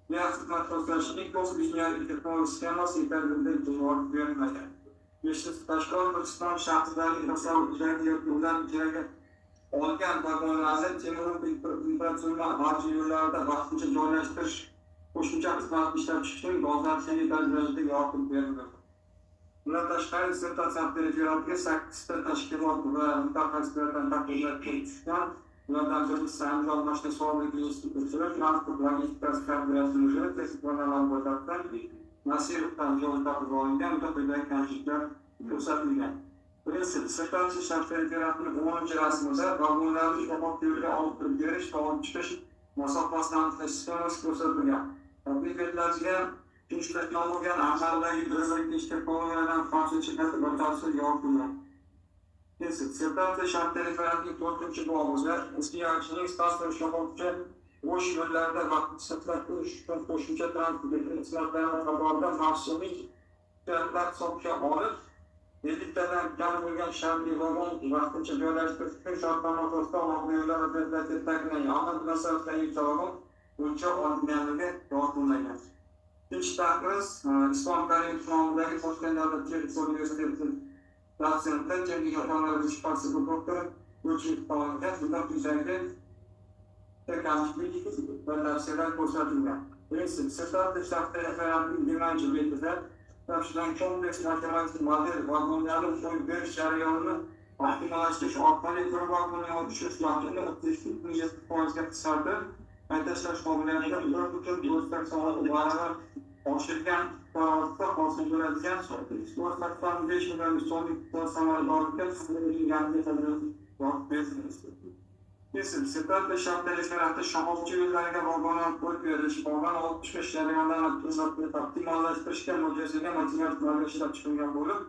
Diğer hizmet sosyalistlik dünyadaki teknoloji sisteması yeterliğinde cevap vermeden. Beşinci Taşkent Pakistan şartları tasarruf üzerinde yapılan içeride olgan vagonlarda temel infrastrukturlar harcı yıllarda vaktince joylashtirish qo'shimcha xizmat ishlab chiqishning dolzarb darajada yoritib berildi. Bundan tashqari dissertatsiya referatiga 8 ta tashkilot va mutaxassislardan takliflar kelib tushgan. Ulardan biri Sandiqov Mashina sog'liqli instituti, transport logistikasi koordinatsiyasi, texnikalar bo'yicha Nasirovdan yo'l topib olingan mutaxassislar kamchiliklar ko'rsatilgan. Birinchisi, dissertatsiya shart referatining 10 rasmida vagonlarni shoxob yo'lga olib kirib berish va olib chiqish masofasini aniqlash sxemasi ko'rsatilgan. Taklif etiladigan ikkinchi texnologiyalar amaldagi birgalikli texnologiyalardan farqli batafsil yoritilgan. Dissertatsiya shart referatining 4-chi bobida iste'molchining stansiya shoxobcha bo'sh yo'llarda vaqt saqlash uchun qo'shimcha transport xizmatlari qatorida mavsumiy hujjatlar hisobga olib 50 tadan kam bo'lgan shartli vagon vaqtincha joylashtirish uchun shartnoma asosida olovli yo'llar o'rtasidagi ta'kidlangan omad masaladagi vagon o'lchov olinganligi yoritilmagan. Ikkinchi taqiq Islom Karimov nomidagi Toshkent davlat texnika universiteti dotsenti texnika fanlari shifasi doktori o'chirib qolingan bundan tuzayga kamchilik va tavsiyalar ko'rsatilgan. Birinchisi, dissertatsiya shart referatining 20 betida topshiriqdan kompleks matematik model vagonlarni qo'yib berish jarayonini optimallashtirish orqali bir vagonga olib tushish vaqtini 37% ga qisqardi. Aytashlash qobiliyatini 1.486 baravar oshirgan holatda hosil bo'ladigan 485 million so'mlik samaradorlikka yangi javob berildi. Dissertatsiya shart referati shoxobcha yo'llariga vagonlar qo'yib berish, vagon olib chiqish jarayonlarini optimallashtirishga mo'ljallangan matematik model ishlab chiqilgan bo'lib,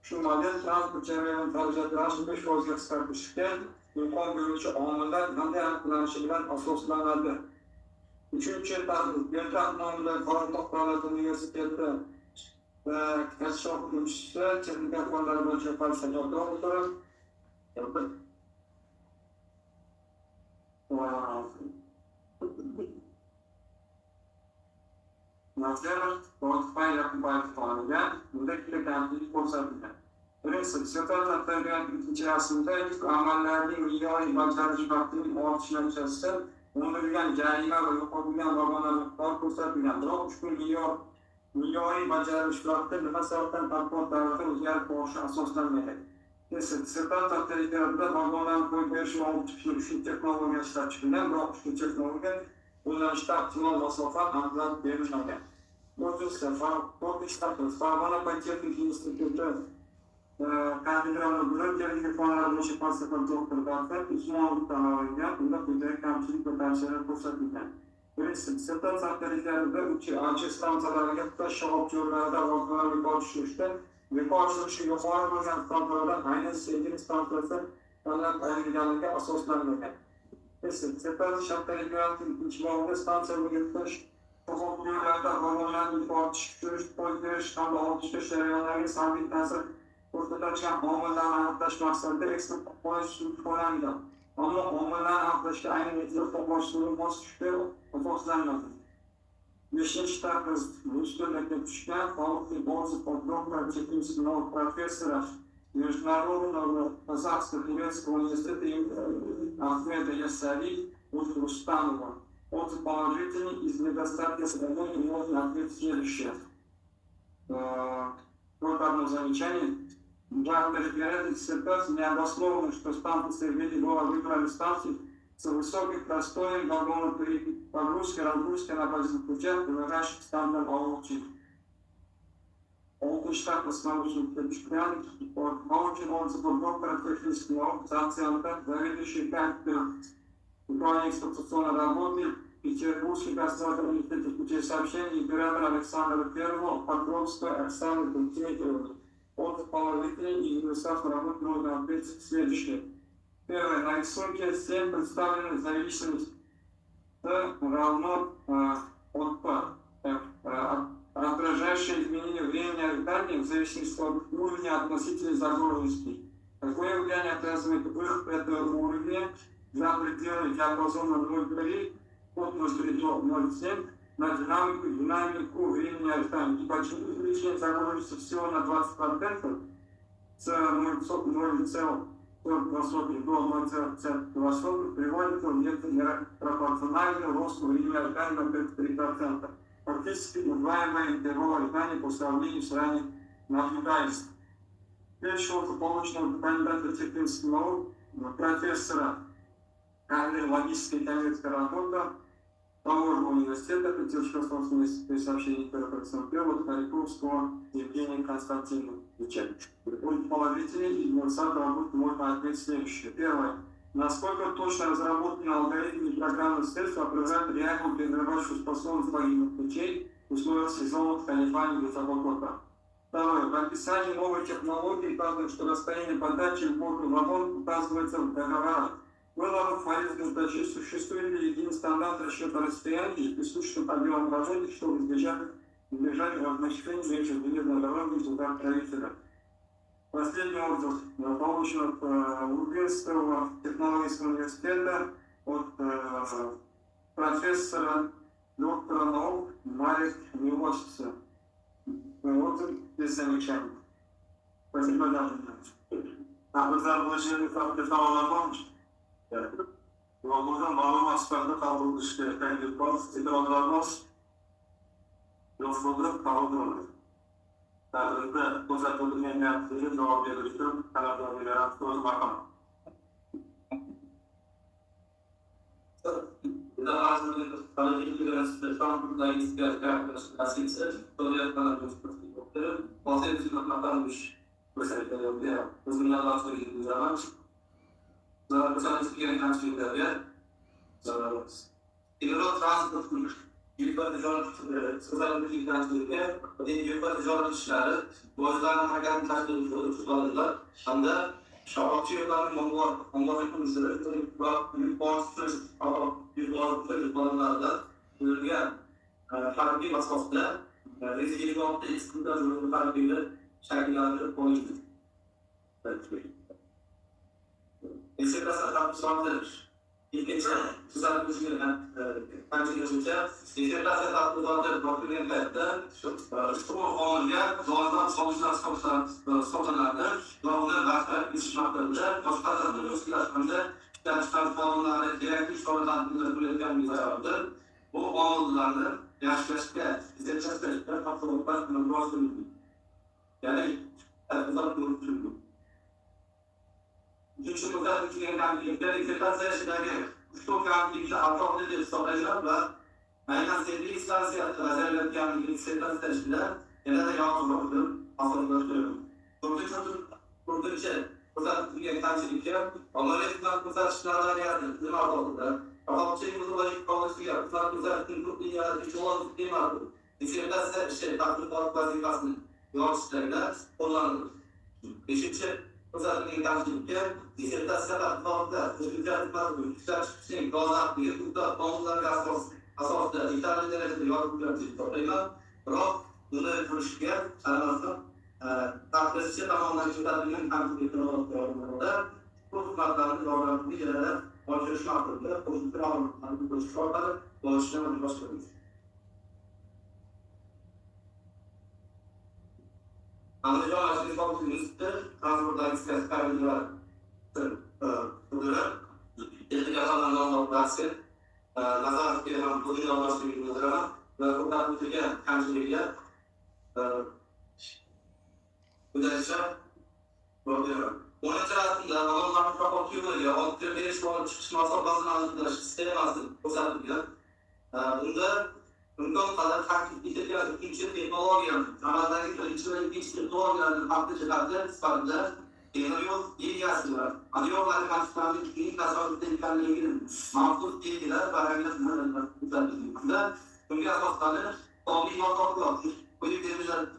shu model transport jarayoni xarajatlarini 5% ga qisqartirishga imkon beruvchi omillar qanday aniqlanishi bilan asoslanadi. Uchinchi taqiq Yo'ltaq nomidagi Qoraqalpoq davlat universiteti va Kashshoq instituti texnika fanlari bo'yicha falsafa doktori Nazarov Boyqay Yaqubov tomonidan bunda ikkita kamchilik ko'rsatilgan. Birinchisi, dissertatsiya tayyorgarlik ikkinchi rasmida ilk amallarning me'yoriy bajarish vaqtining ortishi natijasida undirilgan jarima va yo'qotilgan vagonlar miqdori ko'rsatilgan. Biroq ushbu me'yoriy bajarish vaqti nima sababdan tadqiqot davrida o'zgarib borishi asoslanmagan. Dissertatsiya tayyorgarlikda vagonlarni qo'yib berish va olib chiqishni uchun texnologiya ishlab chiqilgan, biroq ushbu texnologiya qo'llanishda optimal masofa aniqlab berilmagan. Farg'ona politexnika instituti kafedrani texnika fanlari bo'yicha falsafa doktori Dalfat Usmonovdan olingan, unda quyidagi kamchilik va tavsiyalar ko'rsatilgan. Birinchisi, dissertatsiya tayyorgarlikda uch stansiyalariga tutash shoxobcha yo'llarida vagonlarni yuqori tushirishda yuqori surishi yuqori bo'lgan stansiyalardan aynan 8 stansiyasi tanlab olinganligiga asoslanmagan. Dissertatsiya shart tayyorgarlikning ikkinchi bobida stansiyalarga tutash shoxobcha yo'llarida vagonlarni yuqori tushirish, qo'yib berish hamda olib chiqish jarayonlariga salbiy ta'sir ko'rsatadigan omillarni aniqlash maqsadida ekspert qo'yish qo'llangan. Ammo omillarni aniqlashga aynan ekspert qo'yish mos tushishga asoslanmagan. Beshinchi taqiq Mustaqillikka tushgan Xalqning bozi doktor texnik professor Международного Казахского немецкого университета Ахмеда Ясари Рустанова. Отзыв положительный, из недостатка свободы можно ответить следующее. Вот одно замечание. Для реферата диссертации необоснованно, что станция Сергея была выбрана станцией с высоким простоем вагонов при погрузке, разгрузке на базовых путях, принадлежащих станциям Алучи. Oldu штат основной предприятий, научный отзыв доктора технических наук, социальных, заведующий кафедрой управления эксплуатационной работы Петербургский государственный университет путей сообщений императора Александра I, Покровского Оксаны Кунтеевой. Отзыв положительный и недостаточно работы можно ответить следующее. Первое. На рисунке 7 представлены зависимость равно от отражающее изменение времени ожидания в зависимости от уровня относительной загруженности. Какое влияние оказывает выход этого уровня за пределы диапазона 0,3 от 0,3 до 0,7 на динамику времени ожидания. И почему увеличение загрузки всего на 20% с 0,42 до 0,2 приводит к пропорциональному росту времени ожидания на 33%. Фактически удваивая интервал ожидания по сравнению с ранее наблюдаемым. Следующего полученного кандидата технических наук, профессора логической и коммерческой работы Поморского университета, Петербургского университета сообщений перевод Харьковского Евгения Константиновича. Будет положительный и на самом работе можно ответить следующее. Первое. Насколько точно разработаны алгоритмы и программные средства определяют реальную передавающую способность погибных путей в условиях сезонных колебаний грузового потока. Второе. В описании новой технологии указано, что расстояние подачи в вагон указывается в договорах. Было полезно уточнить, существует ли единый стандарт расчета расстояний и присущим объемом вагонов, чтобы избежать размещения между железной дорогой и судами правителя. Последний отзыв получен от Лубенского технологического университета от профессора, доктора наук Марик Милошица. Отзыв без замечаний. Спасибо за внимание. Вы заблуждены, как ты сказал, Yolumuzdan bağlama asfaltı kaldırıldı işte. Kendi bazı teknolojilerimiz yolsuzluk kaldırıldı. Tadında uzatıldığı yaptığı cevap verilmiştir. Kanatları veren söz makam. Daha az önce tanıdık bir İstanbul'da istihdam arkadaşlar soruya tanıdığımız prospektörü bahsettiğimiz noktalarmış. Mesela yapıyor. Uzunlardan söylediğimiz zaman Zaten gereken şeyler zararlarız. İleride transport kurmuş. Yıllar ticaret sözlerinde ilgilendirildiğinde yıllar ticaret işleri boğazlarına hakem taşları tutarlar. Anda şahapçı yılların Mongol ülkeleri büyük bazılarında bölge harbi masrafta rezillik altı istihdar zorunlu harbiyle şekillendirip koyuldu. Mesela tatlısandır. İlginçe, güzel bir şey bence gözünce. İsterlerse tatlısandır, doktorun hayatta şu olunca doğrudan sonuçlar sonuçlanır. Doğrudan başka işlemlerinde, başka tatlı üstülaşmında gençler formlarına gerekli sorudan üretilen bir zarardır. Bu olumlulardır. Yaşlaştıkça, izleyiciler tatlılıklar doğrusu. Yani, tatlılar doğrusu. Çünkü bu kadar ülkelerin iktidarı yaşındaki uçtuğu kamillikle hatalı bir savaşlarla aynen sevgili İslam siyaseti özellikle kamillik sevgili seçtiler yine de yağmurludur, hazırlıdır. Burada bir şey, burada Türkiye kamillikle onları eskiden kızar çıkarlar geldi, bizim hatalıdır. Fakat şeyimizi ulaşık kalmıştı ya, kızar kızar tüm dünyada bir olan değil mi artık? İçeride şey, taklit balık vazifasını yol işleriyle kullanılır. Beşinci, özellikle kamillikle disertasiya tadqiqotida o'zbekiston gazlariga hudud qonunlarga asosida yetarli darajada yordam berishni istayman. Biroq buni qilishga qaramasdan tadqiqotchi tomonidan ko'rsatilgan kamchiliklarda bu xizmatlarni yordamini yanada oshirish maqsadida qo'shimcha ma'lumotlarni berish orqali bo'lishni boshlaymiz. Andijon Respublikasi Universiteti transportdagi siyosatchilar Yetkilerden olması, nazar edilen bugün olması bilgilerine ve buradan Türkiye temsiliyle müdahale bulunuyor. Onun içerisinde olanların propagandayla, onların bir çıkış masraflarının altında sistem azdır, o zaten bunda mümkün kadar takip edilen ikinci teknolojilerin, zamandaki ikinci teknolojilerin farklı çıkardığı sıfatlar Yol iyi yazdılar. Yolları karşılarında ilk tasarruf tehlikeleriyle ilgili mahfuz bilgiler baranglarında çünkü asosları toplum yolculuklar,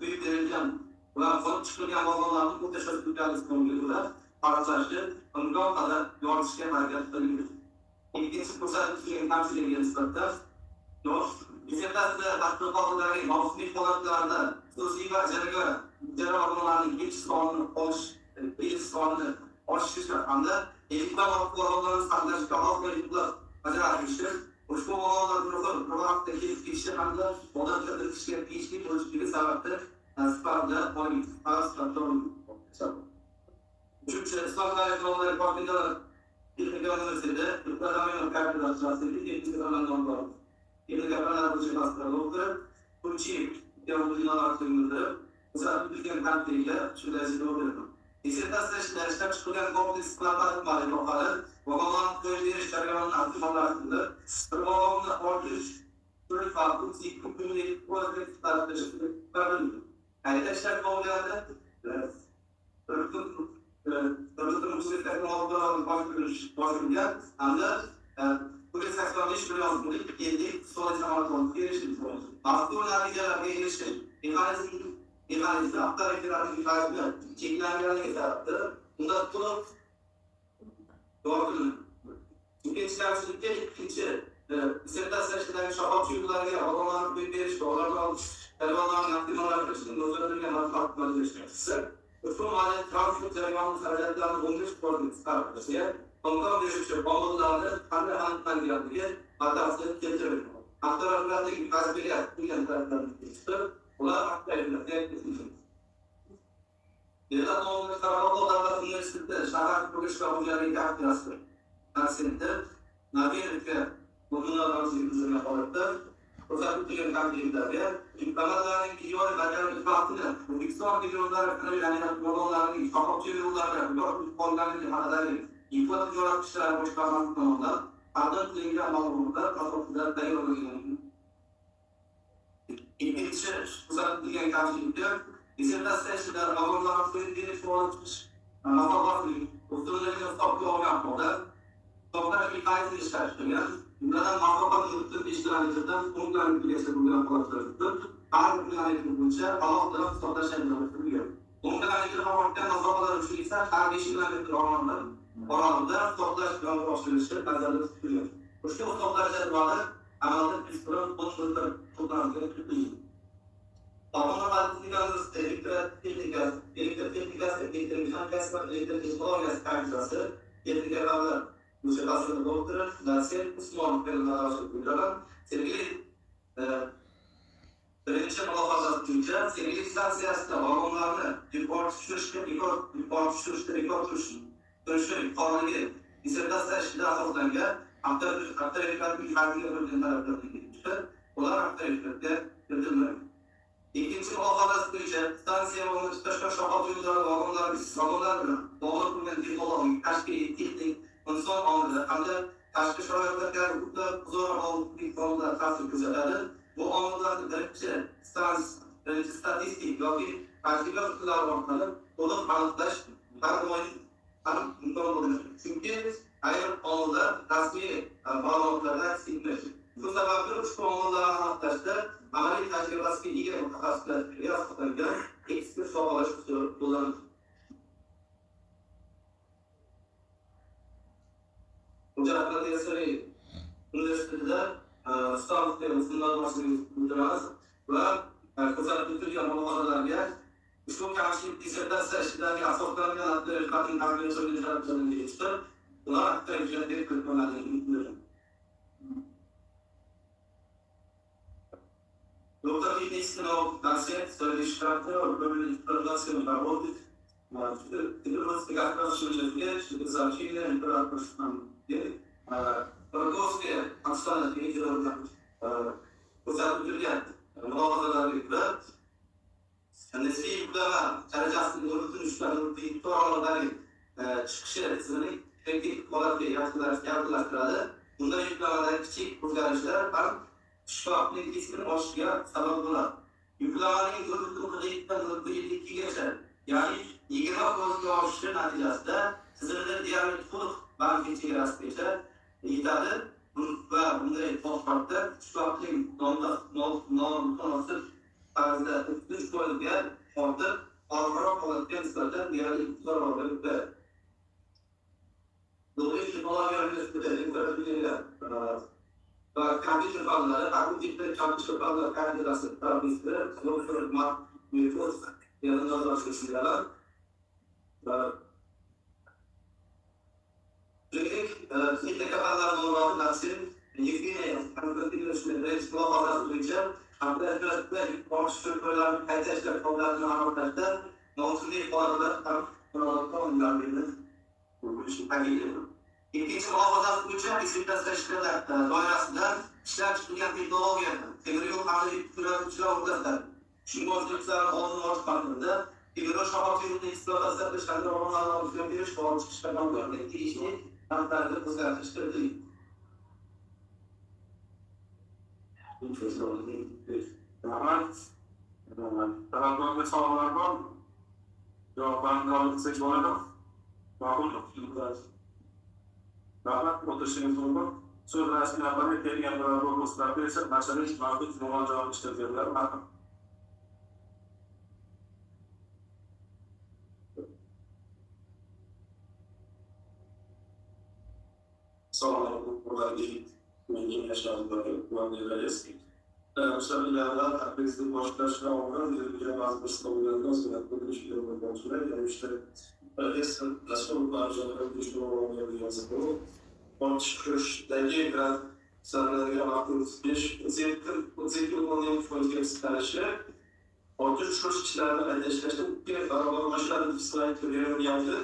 büyük dereceden ve sonuç çıkırken vatanlarının bu teşebbüslerle sunuluyorlar. Araçlaştı, mümkün kadar yol çıkan hareketleri İlginç fırsat için temsil edilen sıfatlar yol, İzzetlerinde takdir kaldıkları mahfuzlik olanaklarında sözü ve cerrah vatanlarının geçiş sonunu bir sonunu aşıştır. Anda eğitimden okulanların standartı halkla eğitimler acayip. Bu Ushbu ma'lumotlar bir vaqtdagi kishi hamda odamlarda kishiga tegishli bo'lishligi sababli sifatida oliy sifatida uchinchi islom tarixidagi partiyalar texnika universitetida iqtisodiy kapitalizatsiyasi yettinchi sanamdan bor. Yeni kapitalar bo'yicha o'qib, bunchi yavuzlar tuzildi. O'zbekiston partiyaga shunday o'qildi. Dissertatsiya ishlab chiqilgan kompleks planlar ma'lumotlar vagonlarni qo'yib berish jarayonini aktivlashtirish, bir vagonni ortish, turli farqli kunlik vaziyatlar qayta ishlab bo'lganda boshlangan hamda pulli 85 million pullik yillik soliq amalga erishildi. Mazkur natijalarga erishish mexanizmi avtoritarlik cheklanganligi sababli unda to'liq ikkinchi dissertatsiya ishlariga shoxobchi yo'llarga odamlarni qo'yib berish va ularni olish hayvonlarni optimallashtirishning o'zgartirilgan manfaatlarini berishga ushbu maliyat transport jarayoni xarajatlarini o'nglish qo'lga chiqarishga imkon beruvchi omillarni qanday aniqlanganligi batafsil keltirilgan. Avtomobillardagi majburiyat qilgan taraflarni tekshirib, ular aktivlarga Yevropa davlat universiteti shahar qurilish va xo'jalik kafedrasi Toshkentda Naberka bug'unlarning holatda ko'rsatilgan kamchiliklarga imkoniyatlarning ijodiy bajarilishi vaqtida O'zbekiston regionlari bog'larining shoxobchi yo'llariga qolganligi haqidagi info tijorat ishlari boshqarmasi tomonidan taqdim qilingan ma'lumotlar asosida tayyorlangan. Ikkinchi ko'rsatilgan kamchiliklar dissertatsiya ishlari vagonlarni qo'yib berish masofali ustunligini hisobga olgan holda to'xtash mexanizmi ishlashtirgan. Bunlardan masofaning o'tib ishlanishdan punktlarni kelishtirilgan holatlarda har bir mexanizm bo'yicha alohida hisoblashtirilgan. Punktlarning harakatdan masofalar uchun esa har 5 kilometr oralida hisoblash bilan boshlanishi nazarda tutilgan. Ushbu hisoblash jadvali amalda bilan qo'llanilgan. Elektrotexnikasi, elektromexanikasi va elektrotexnologiyasi kafedrasi texnikalar musiqasini doktori Nasir Usmonov bilan Sergeli birinchi mulohaza bo'yicha Sergeli stansiyasida vagonlarni yuqori tushirishga yuqoriligi dissertatsiya ishida asoslangan avtoritetning hajmiga bo'lgan talablarga ular avtoritetga kiritilmagan. İkinci muhafazası bo'yicha stansiya va tashqi shoxobchi yo'llari vagonlar bilan bog'liq bo'lgan texnologik, tashkiliy, texnik, inson omili hamda tashqi sharoitlarga uzoq mavjudlik fonlar ta'sir ko'rsatadi. Bu omillarni birinchi statistik yoki tajriba usullari orqali to'liq aniqlash har doim imkon bo'ladi. Chunki ayrim omillar rasmiy ma'lumotlarda aks etmaydi. Bu sababli ushbu omillarni aniqlashda amaliy tajribasiga ega mutaxassislarga asoslangan ekspert sog'aylash usuli qo'llaniladi. Hujjatlar yasari universitetida stavka usullarni o'qitamiz va ko'rsatilgan mulohazalarga ushbu kamchilik dissertatsiya ishlariga asoslangan tadqiqotning taqdim etishda ular aktivlarga kiritiladi. Доктор Единственного концепт Штаты управления информацией работает. Теперь у нас как раз что сообщение императора Роговские отстали лидеры кузатылgan mulohazalarga nasiy yuklama darajasini o'rnatishdan to'g'rilardagi chiqishi tizimini texnik holatga yaqinlashtiradi. Bunday yuklamalarda kichik o'zgarishlar ham shifoflik riskini oshishiga sabab bo'ladi. Yuklamaning 4.7-gacha, ya'ni 20% oshishi natijasida tizimda deyarli to'liq bank chegarasigacha yetadi va bunday holatda shifoflik nomutanosib tarzda 3%ga ortib, xalqaro holatga nisbatan deyarli 2 barobar ko'payadi. Dolayı Texnologiya universitetida va kompyuter fanlari, kompyuter fanlari kafedrasi professori doktor Mark yanılar Teknik fanlar Nasir Yevgeniy eksplor olasi bo'yicha hamda bosh shifrlarni qayta ishlab qolganini aniqlashda mavzuliy holatlar ham qo'llaniladi. Ikkinchi muhofaza bo'yicha disiplinlashtirish doirasida ishlab chiqilgan texnologiya temir yo'l harbiy turar o'rtasida tushunmovchiliklarni oldini olish maqsadida temir yo'l sharoiti ekspluatatsiya qilishlarda o'rinlarni olishga berish va olib chiqishga nomzodlik tegishli narxlarda o'zgartirish kiritilgan. Rahmat. Taraqqiyotga savollar bormi? Javoblarni olib o'tsak bo'ladimi? Ma'qul. Rahmat. O'tirishingiz mumkin. So'z rasmiy rahbarga kelgan biror bo'lislarda esa masala mavjud murojaat ishlatganlar ma'qul. Assalomu alaykum. Mening yashashimdagi muammolar O'shalardan taqrizni boshlashdan oldin yurgan ba'zi bir savollarga o'zgarib ko'rish kerak. Ya'ni professor Rasul Barjoniy Dushmanov yozdi. Chiqishdagi grant sanalgan vaqtimiz o'zgartirib o'zgartirishi ortiq ishlarni haydashda ikki barobar mashg'ulot slayd berilgandi.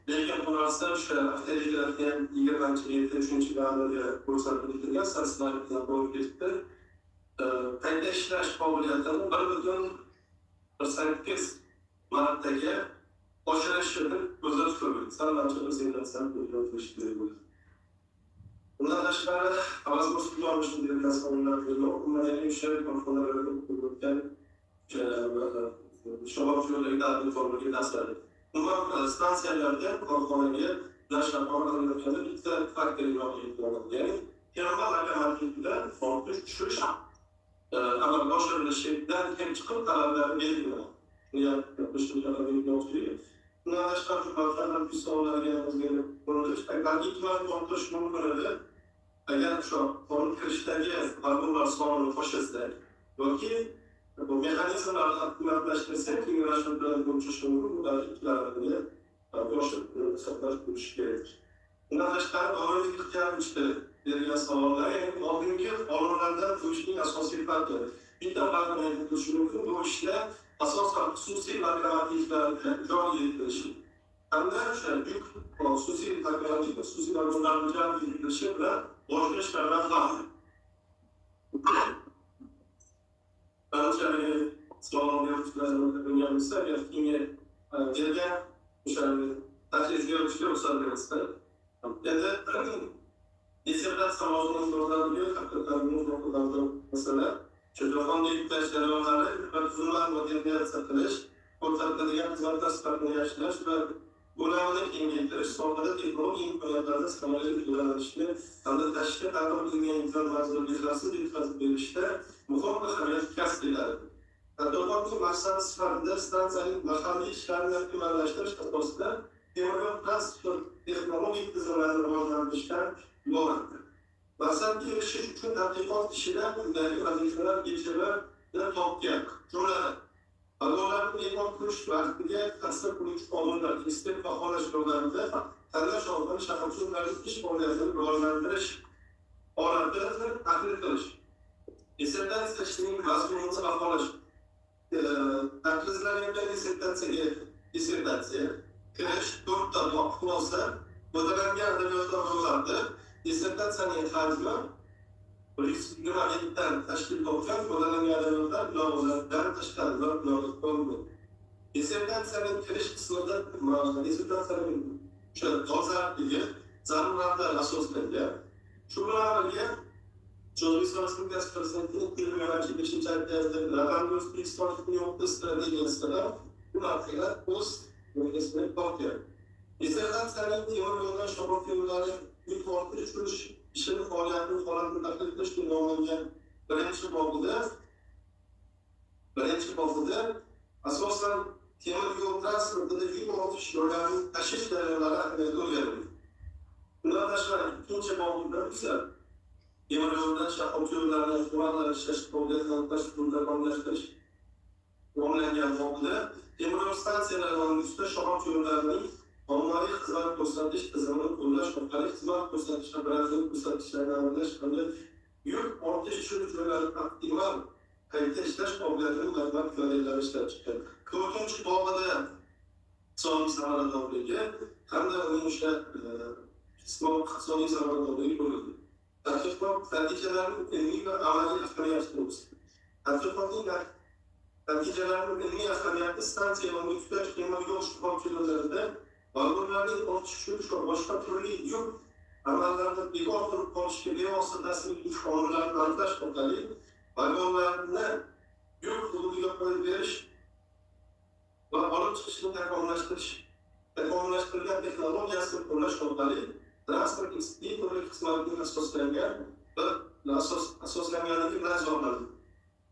Lekin bunaqasi o'sha avtoritetlarga 20-3-yillarda ko'rsatilgan slaydlar bo'lib ketdi. Qayta ishlash qobiliyatini 1.8 martaga oshirishni ko'zda tutadi. Sanaluvchi prezentatsiya qilish kerak bo'ladi. Bundan tashqari, Avazbos Qulonish Universitetining umumiy ishlar konferensiyalarida o'tgan shabab formaga tasdiqladi. Umuman stansiyalarda korxonaga nashr organlarida bitta faktor yo'q. Ya'ni termal lokomotivda ortish tushish amalga oshirilishidan kelib chiqib talablar berilgan. Bundan tashqari xalqlar misollarga o'zgarib ko'rilish, agarki tuman ko'ntirish mumkin edi. Agar shu qonun kirishdagi qonunlar sonini qo'shilsa yoki bu mexanizmlarni aktivlashtirsa, kengayish bilan ko'chish mumkin. Bular ikkilarini saqlash bo'lishi kerak. Bundan tashqari doimiy ixtiyorlikda berilgan savollar, ya'ni oldingi qonunlardan o'tishning asosiy farqi. Bitta farqni aytish mumkin, bu ishda asosan xususiy lokomotivlarni joriy etilishi. Hamda o'sha yuk xususiy lokomotiv, xususiy vagonlarni joriy etilishi bilan boshqa ishlardan farq. Barchaga savollar berganimizda, kimga bergan o'sha tahlilga o'tishga ruxsat berasizlar. Endi dissertatsiya mavzulariga haqiqatan muhim masala jahonda yuklash jarayonlari va tuzilma modernizatsiya qilish, ko'rsatiladigan xizmatlar sifatini yaxshilash va ko'lamini kengaytirish sohada texnologik imkoniyatlarni samarali foydalanishni hamda tashqi ta'lim qilingan inson majburiyatlarsiz yetkazib berishda muhim ahamiyat kasb etadi. Tadqiqotning maqsadi sifatida stansiyaning mahalliy ishlarini optimallashtirish asosida temiryo'l transport texnologik tizimlarini rivojlantirishdan iboratdir. Maqsadga erishish uchun tadqiqot ishida undagi vazifalar yechimini topgan. Jumladan, vagonlarni mehmon qilish vaqtiga ta'sir qiluvchi qonunlar, test baholash yordamida tanlash orqali shaharchilarning ish faoliyatini rivojlantirish holatini tahlil qilish. Dissertatsiya ishining mazmunini baholash. Tadqiqotlarga dissertatsiya kirish 4 ta xulosa modellangan adabiyotlarda dissertatsiyaning hajmi 120 dan tashkil topgan modellangan adabiyotlar ilovalardan tashqari bo'ladi. Dissertatsiyaning kirish qismida dissertatsiyaning o'sha dolzarbligi zaruratlar asoslangan. Shu bilan birga O'zbekiston Respublikasi Prezidentining 2025-yilda raqamli O'zbekistonning yo'qda strategiyasida bu narsalar o'z bölgesine bakıyor. Dissertatsiyaning temir yo'ldan sharof yo'llari yuqori tushirish ishini faoliyatini holatini tahlil qilish nomlangan birinchi bobida asosan temir yo'l transportida yuk ortish yo'llarining tashish jarayonlari ahamiyati o'rganildi. Bundan tashqari ikkinchi bobida esa temir yo'ldan sharof yo'llarini tumanlar ishlash qobiliyatini takomillashtirish nomlangan bobida temir yo'l stansiyalari ustida sharof yo'llarining ommaviy xizmat ko'rsatish tizimini qo'llash orqali xizmat ko'rsatishni birazdan ko'rsatishlarni amalish hamda yük orta çocukları aktival kayıt işler problemleri kaymak yöneliler işler çıkıyor. Korkunç babada son zamanlarda oluyor. Hem de onun işte son zamanlarda oluyor. Tatlıklar neticelerin ilmi ve ameli ahlakiyatımız. Tatlıkların neticelerin ilmi ahlakiyatı stansiyaların üstler kıyma yol kontrollerinde varlıkların oluşmuş ve başka türlü yok. Amallarda bir oturup konuştuğu olsa nasıl bir konuların arkadaş noktalı varlıklarına yok bulduğu koyuş ve onun çıkışını takımlaştırılan teknolojisini kullanış noktalı transport isteği olarak kısımlarının asoslanmayan ve asoslanmayanlığı biraz zorlandı.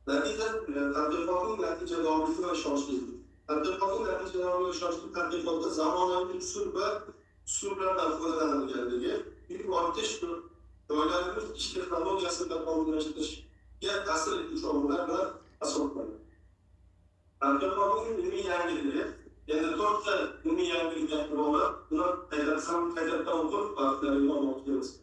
Neticede tatbikatın netice doğrultusuna şanslıydı. Tatbikatın netice doğrultusuna şanslıydı. Tatbikatta zamanla usul ve usullerden kullanılan geldiği bir artış öğrenilmiş iş teknolojisinde kombinleştir. Yer tasarı etmiş olmalarla asoklandı. Tatbikatın ilmi yangiliği yani dörtte ilmi yangiliği yapma olarak buna hedeften okup partilerine olmaktayız.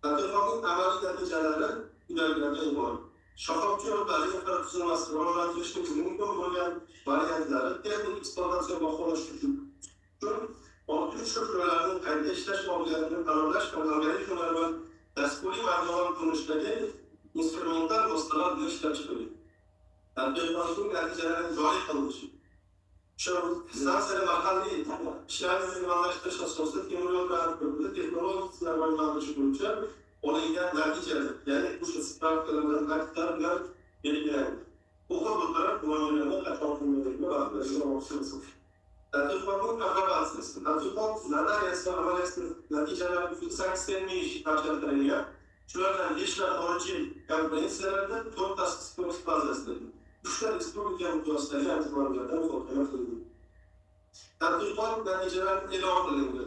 Tatbikatın ameli neticeleri ilerlemeye var. Şafakçı yolları infrastrukturması, rolantlaşmış mümkün olan varyantları teknik eksploatasyon bakılaştırıyor. Ortaya şükürlerinin kardeşleş olgularının tanımlaş kanalları ve despoli varlığı konuşları instrumental dostlar dönüşler çıkıyor. Tatbikatın neticelerin cari kalmışı. Şu istansiyeli mahalli işlerinin anlaştığı sosyal kimliği olarak teknolojik sınavlarının anlaşılmışı olayın neticeleri, yani bu sıkıntılarından katkılarla belirlendi. Bu konulara kullanılmalarına katılmalarına bakılmasına oluşturulmuş. Tatbikatın akrabası, tatbikat neredeyse ameliyatın neticeleri fıksak istenmeyiş karşılatılıyor. Şuradan işler aracı konferanslerde çok da sıkıntı fazlasıdır. İşler İstanbul'da gösteri antrenörlerden korkmak zorunda. Tatbikat neticeleri ele alınıyor.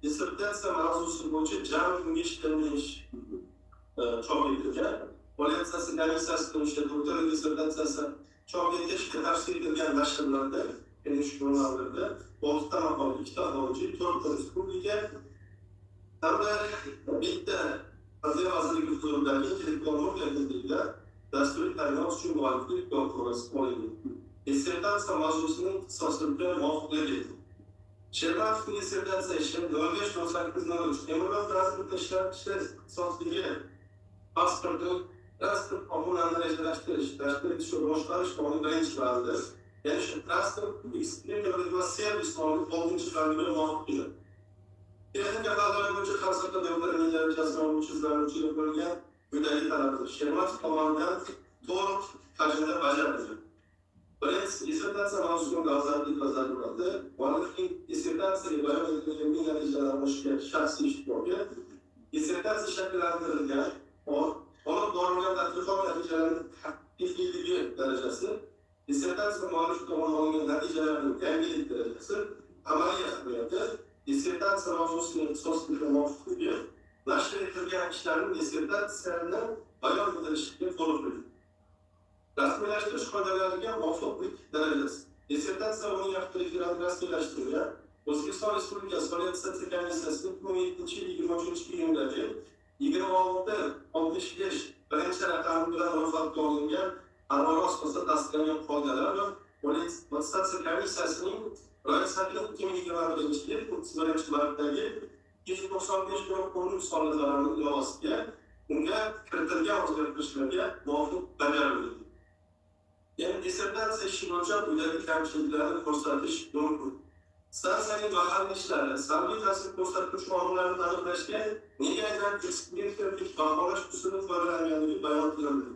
Dissertatsiya mavzusi bo'yicha jami 5 ta ish chop etilgan. Politsiyasi komissiyasining işte doktor dissertatsiyasi chop etishga tavsiya etilgan nashrlarda, ya'ni jurnallarda 6 ta maqola, 2 ta xorijiy, 4 ta respublika hamda bitta Adliya vazirligi huzuridagi telekommunikasiya agentligi dasturiy tayinlash uchun mualliflik konkursi olingan. Dissertatsiya mavzusining ixtisoslariga muvofiqligi Şerbatov'un dissertatsiya ishi 05-18-03 Temuryo'l transport ishlab ixtisosligi pasporti transport ommalarni rejalashtirish, tashkil etish va boshqarish qonuni birinchi bandi. Ya'ni shu transport eksperimentlar va servis qonuni 6-bandiga muvofiq keladi. Texnik avvallar bo'yicha transport davlat darajasini oluvchi izlanuvchilar bo'lgan quyidagi talablar Shermatov tomonidan to'liq hajmda bajarildi. Birinchisi dissertatsiya mavzusining dolzarblik va zarurati, muallifning dissertatsiyaga bayon etilgan natijalarini oshirgan shaxsiy ishtiroki, dissertatsiya shakllantirilgan, olib borilgan tadqiqot natijalarining haqiqiyligi darajasi, dissertatsiya muallif tomonidan olingan natijalarning yangilik darajasi, amaliy ahamiyati, dissertatsiya mavzusining ixtisosligi muvofiqligi, nashr etilgan ishlarning dissertatsiyalarni bayon etilishiga to'liqlik. Rasmiylashtirish qoidalariga muvofiqlik darajasi. Dissertatsiya uning yaxlitligini rasmiylashtirilgan. O'zbekiston Respublikasi Soliy statsiya komissiyasining 2007-2013-yildagi 26-65 birinchi raqami bilan ro'yxatga olingan qarori asosida tasdiqlangan qoidalar va Soliy statsiya komissiyasining ro'yxatga 2021-yil 31-martdagi 295 sonlarining ilovasiga unga kiritilgan o'zgartirishlarga muvofiq bajarildi. Yani dissertatsiya ishi bo'yicha quyidagi kamchiliklarni ko'rsatish mumkin. Stansiyaning mahalliy ishlari, salbiy ta'sir ko'rsatuvchi omillarni aniqlashga nega aynan eksperimentlik baholash usuli foydalanganligi bayon qilindi.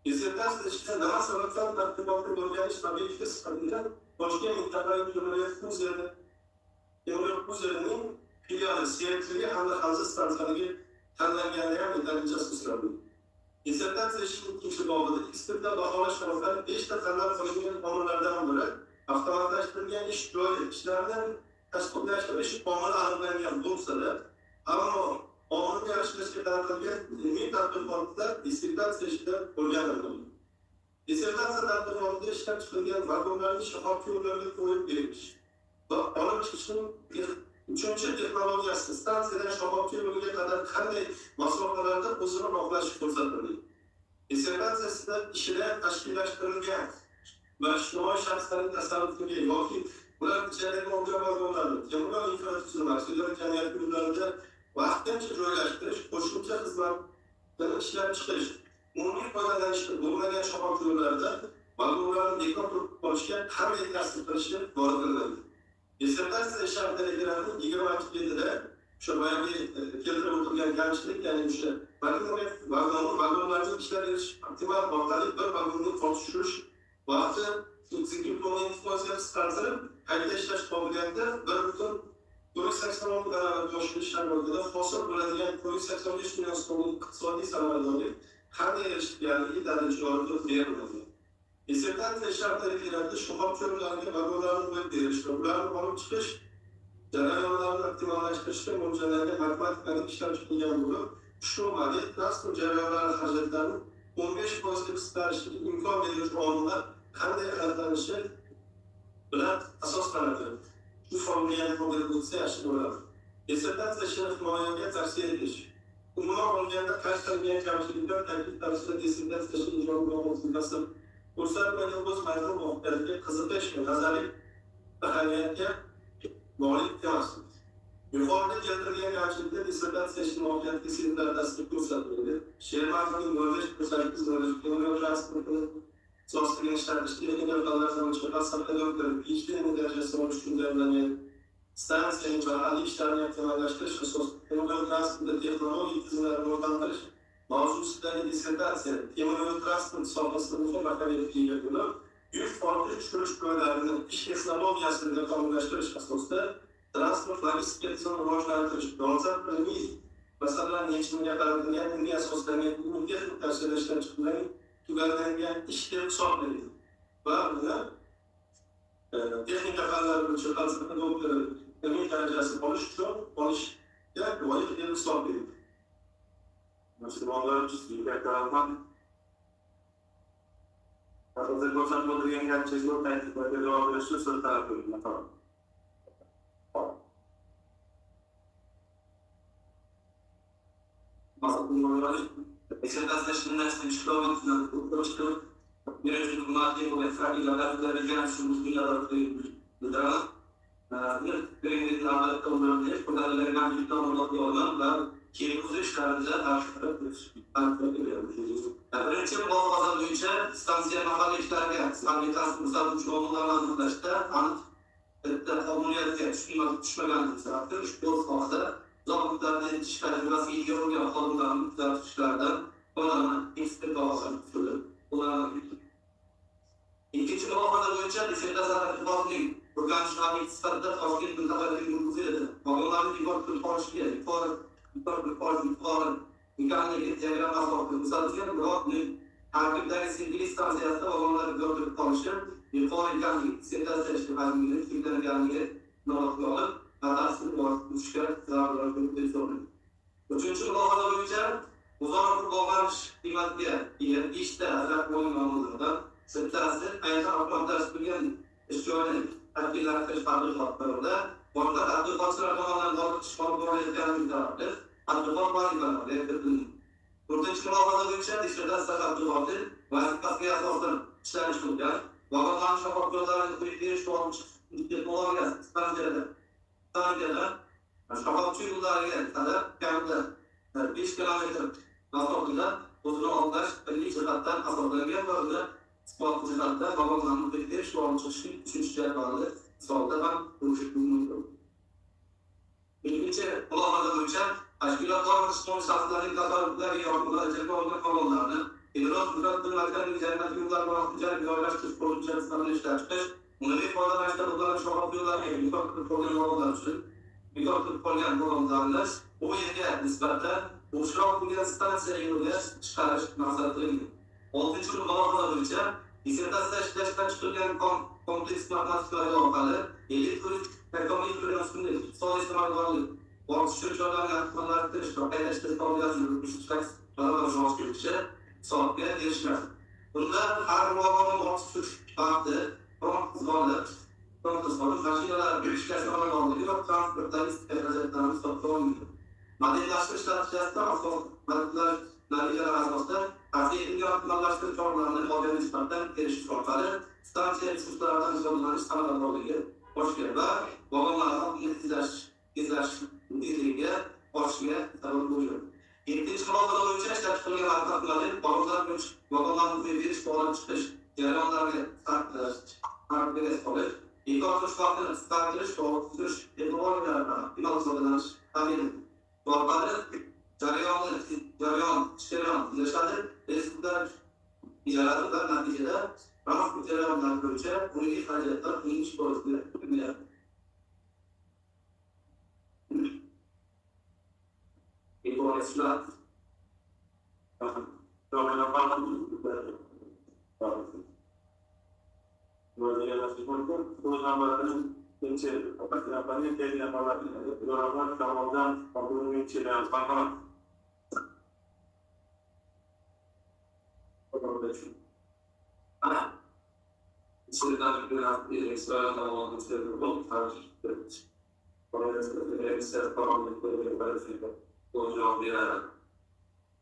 Dissertatsiya ishida nima sababdan tadqiqotga o'rganish tabiiy sifatida Toshkent mintaqaviy Temuryo'l Kuzerining filiali Serkligi hamda Hanzi stansiyaligi tanlangani ham yetarlicha asoslanadi. Dissertatsiya ishining ikkinchi bobida ekspertlar baholash orqali 5 ta tanlab qilingan omillardan biri avtomatlashtirilgan ish joyi ishlarini tashkillashtirish omili aniqlangan bo'lsa-da, ammo omilni yaxshilashga qaratilgan ilmiy tadqiqotlar dissertatsiya ishida o'rganildi. Dissertatsiya tadqiqotida ishlab chiqilgan vagonlarni shahobiy yo'llarga qo'yib berish va olib chiqishning Uchinchi texnologiyasi stansiyadan shoxobcha yo'liga qadar qanday masofalarda o'zini oqlashi ko'rsatildi. Dissertatsiyasida ishida tashkillashtirilgan va ijtimoiy shaxslarning tasarrufiga yoki ular ichidagi ommaviy vagonlarni temiryo'l infratuzilmasiga jamiyat yo'llarida vaqtincha joylashtirish, qo'shimcha xizmatlarni ishlab chiqish, umumiy foydalanishga bo'lmagan shoxobcha yo'llarda vagonlarni bekor turib qolishga qanday ta'sir qilishi yoritiladi. Dissertatsiya shartnamalarini 27-da o'sha boyagi keltirib o'tilgan kamchilik, ya'ni o'sha vagonlarning ishlab berish optimal orqali bir vagonni tortishish vaqti ekzekutivning inflyuensiyasi qisqartirib, qayta ishlash qobiliyati 1,486 barobar oshirish sharoitida hosil bo'ladigan 185 million so'mlik iqtisodiy samaradorlik qanday erishilganiga dalil yoritib beriladi. Dissertatsiya shartnamalarida shoxobcha yo'llarga vagonlarni qo'yib berish va ularni olib chiqish jarayonlarini optimallashtirishga mo'ljallangan matematikani ishlab chiqilgan bo'lib, shu model transport jarayonlari xarajatlarini 15% qisqarishiga imkon beruvchi omillar qanday aniqlanishi bilan asoslanadi. Shu formulani qo'lga bo'lsa yaxshi bo'ladi. Dissertatsiya ishini himoyaga tavsiya etish. Umuman olganda qayd qilingan kamchiliklar taklif tarzida dissertatsiya ishini ijroga olinmasi ko'rsatmagan o'z mazmun mohiyatiga qiziqish va nazariy ahamiyatga molik emas. Yuqorida keltirilgan kamchiliklar dissertatsiya ishini mohiyatiga sezilarli tasdif ko'rsatildi. She'r mazmuni 0,8 transportini so'zlagan ishlatish texnika yo'llardan chiqib falsafaga o'ttirib, PhD darajasi olish uchun tayyorlangan stansiyaning mahalliy ishlarini optimallashtirish asosida temiryo'l transporti texnologik tizimlarini rivojlantirish mavzusidagi dissertatsiya temiryo'l transport sohasida muhim ahamiyatga ega bo'lib, yuk ortish tushirish ko'larini ish texnologiyasini takomillashtirish asosida transport logistika tizimini rivojlantirish, dolzarb ilmiy masalalarni yechimiga qaratilgan ilmiy asoslangan umumiy texnik tavsiyalar ishlab chiqilgan tugallangan ish deb hisoblaydi va buni texnika fanlari bo'yicha falsafa doktori ilmiy darajasi olishga loyiq deb hisoblaydi. Musulmonlar jismiyat tarafdan hozir ko'rsatib o'tilgan kamchiliklar ta'kidlarga javob berishni so'z talab qilmoqda. Musulmonlar dissertatsiya ishini chiqarib o'tishdi. Birinchi xizmatga va faoliyatlarga rejalashtirgan musulmonlar bildiradi. Birinchi davlatda ularning qo'llanilgan imkoniyatlar va kelgusi ishlarida birinchi mulohaza bo'yicha stansiya mahalliy ishlarga sanitasiya omillarni aniqlashda aniq bitta qonuniyatga tushmaganligi sababli ushbu sohada zobitlarni yetish tajribasiga ega bo'lgan xodimlarni kuzatishlardan foydalanib ekspert usulida qo'llaniladi. Ikkinchi mulohaza bo'yicha dissertatsiya tadqiqotning o'rganishlarning sifatida Toshkent mintaqadagi yurgiziladi. Vagonlarni bekor qilib qolishiga yuqori imkoniyatga diagramma hosil ko'rsatilgan, biroq tarkibdagi singli stansiyasida vagonlar bekor qilib qolishi yuqori imkoniyatli dissertatsiya ishi hajmining cheklanganligi inobatga olib, batafsil o'tishga zarur deb hisoblanadi. Uchinchi mulohaza bo'yicha bozor qurilish qiymatiga ega ishda ajratib olingan omillardan bittasi aynan avtomatlashtirilgan ish joyining tashkillantirish tadqiqotlarida boshqa tadqiqotchilar tomonidan olib chiqib borilayotganligi sababli tadqiqot vazifalari belgilangan. To'rtinchi mulohaza bo'yicha dissertatsiya tadqiqoti vazifasiga asosan ishlanish qilgan vagonlarni shoxobcha yo'llarini qo'yib berish texnologiyasi stansiyada shoxobcha yo'llariga qadar kamida 5 kilometr masofada o'zini oqlash milliy jihatdan asoslangan va uni sport jihatdan vagonlarni qo'yib berish va olib chiqishning uchinchi jadvali hisobida ham ko'rish mumkin. Ikkinchi mulohaza bo'yicha tashkilotlar va ijtimoiy shaxslarning tasarruflariga yordamlar ijroga olgan vagonlarni idrok tuzilmalarning jamiyat yo'llari va vaqtinchalik joylashtirish bo'yicha ishlab chiqish, umumiy foydalanishdan o'tgan shoxobcha yo'llarga bekor qilib qo'ygan vagonlar uchun bekor qilib qolgan vagonlarni bu yerga nisbatan bo'shroq bo'lgan stansiya yo'liga chiqarish maqsad qilingan. Oltinchi mulohaza bo'yicha dissertatsiya ishlashdan chiqilgan kompleks matematikalar orqali elektrik takomil qilgan iqtisodiy samaradorlik ortish joylarga aniqlashtirish va qaytarishtirish qobiliyatini ishlash rivojlanishi hisobga erishiladi. Bunda har vagonning ortish vaqti, qizg'onlik Transportun maşinalar, girişler falan oluyor. Transportların istikrarlarını topluyor. Modellaşmış tartışmasında avtomobiller nariler arasında tafiye yapılanlaştırıcı olanların modern nispeten erişim sorunları, stansiye resurslardan sorunları sağlanan oluyor. Hoş geldin. Babamlardan izleyiciye hoş geldin. Tabii buyuruyor. 7. kanalda önce işletmeleri arkasındadır. Babamların bir olan çıkış, Cerrahlarla takdir olur. İlk orta şartları takdir, doğrultuş, yapılarla inançlarından tabi'nin. Doğruları, cereyan, yaşadı, resimler, icraatlar neticede, rahat bir cereyanlar görece, bunu ifade ettiler, iyiymiş doğrultuyu bilgiler. İlk orta Sizden biraz bir ekstra olmak istedim. Bu tartıştık. Ekstra falan bir böyle olacağım bir yer.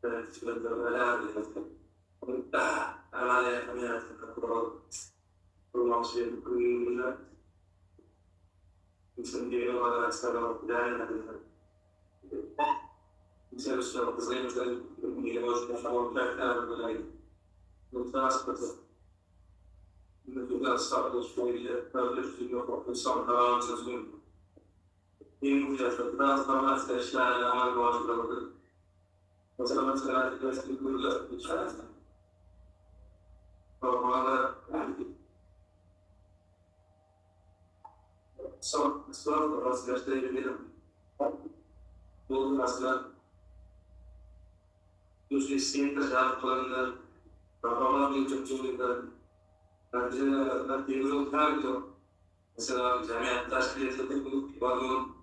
Evet, şimdi böyle hemen yakın kurulmak için kurulunca bütün diğer olarak sarılıp değerlendirildi. İçeri sürüp kızıyımızın yeni başına falan beklerler. Bu transportu biraz sarılışmayı öldürüyor. İnsanlar ağzınızın yeni yaşadı. Biraz daha arkadaşlarla amal başladı. O zaman mesela eski kurullar içerisinde. Normalde son arkadaşlarıyla bu mesela bu isteğin tasarruflarında rakamlar bir çocuğunda bence bir yıl kalıyor. Mesela cemiyet teşkil edildi bu balon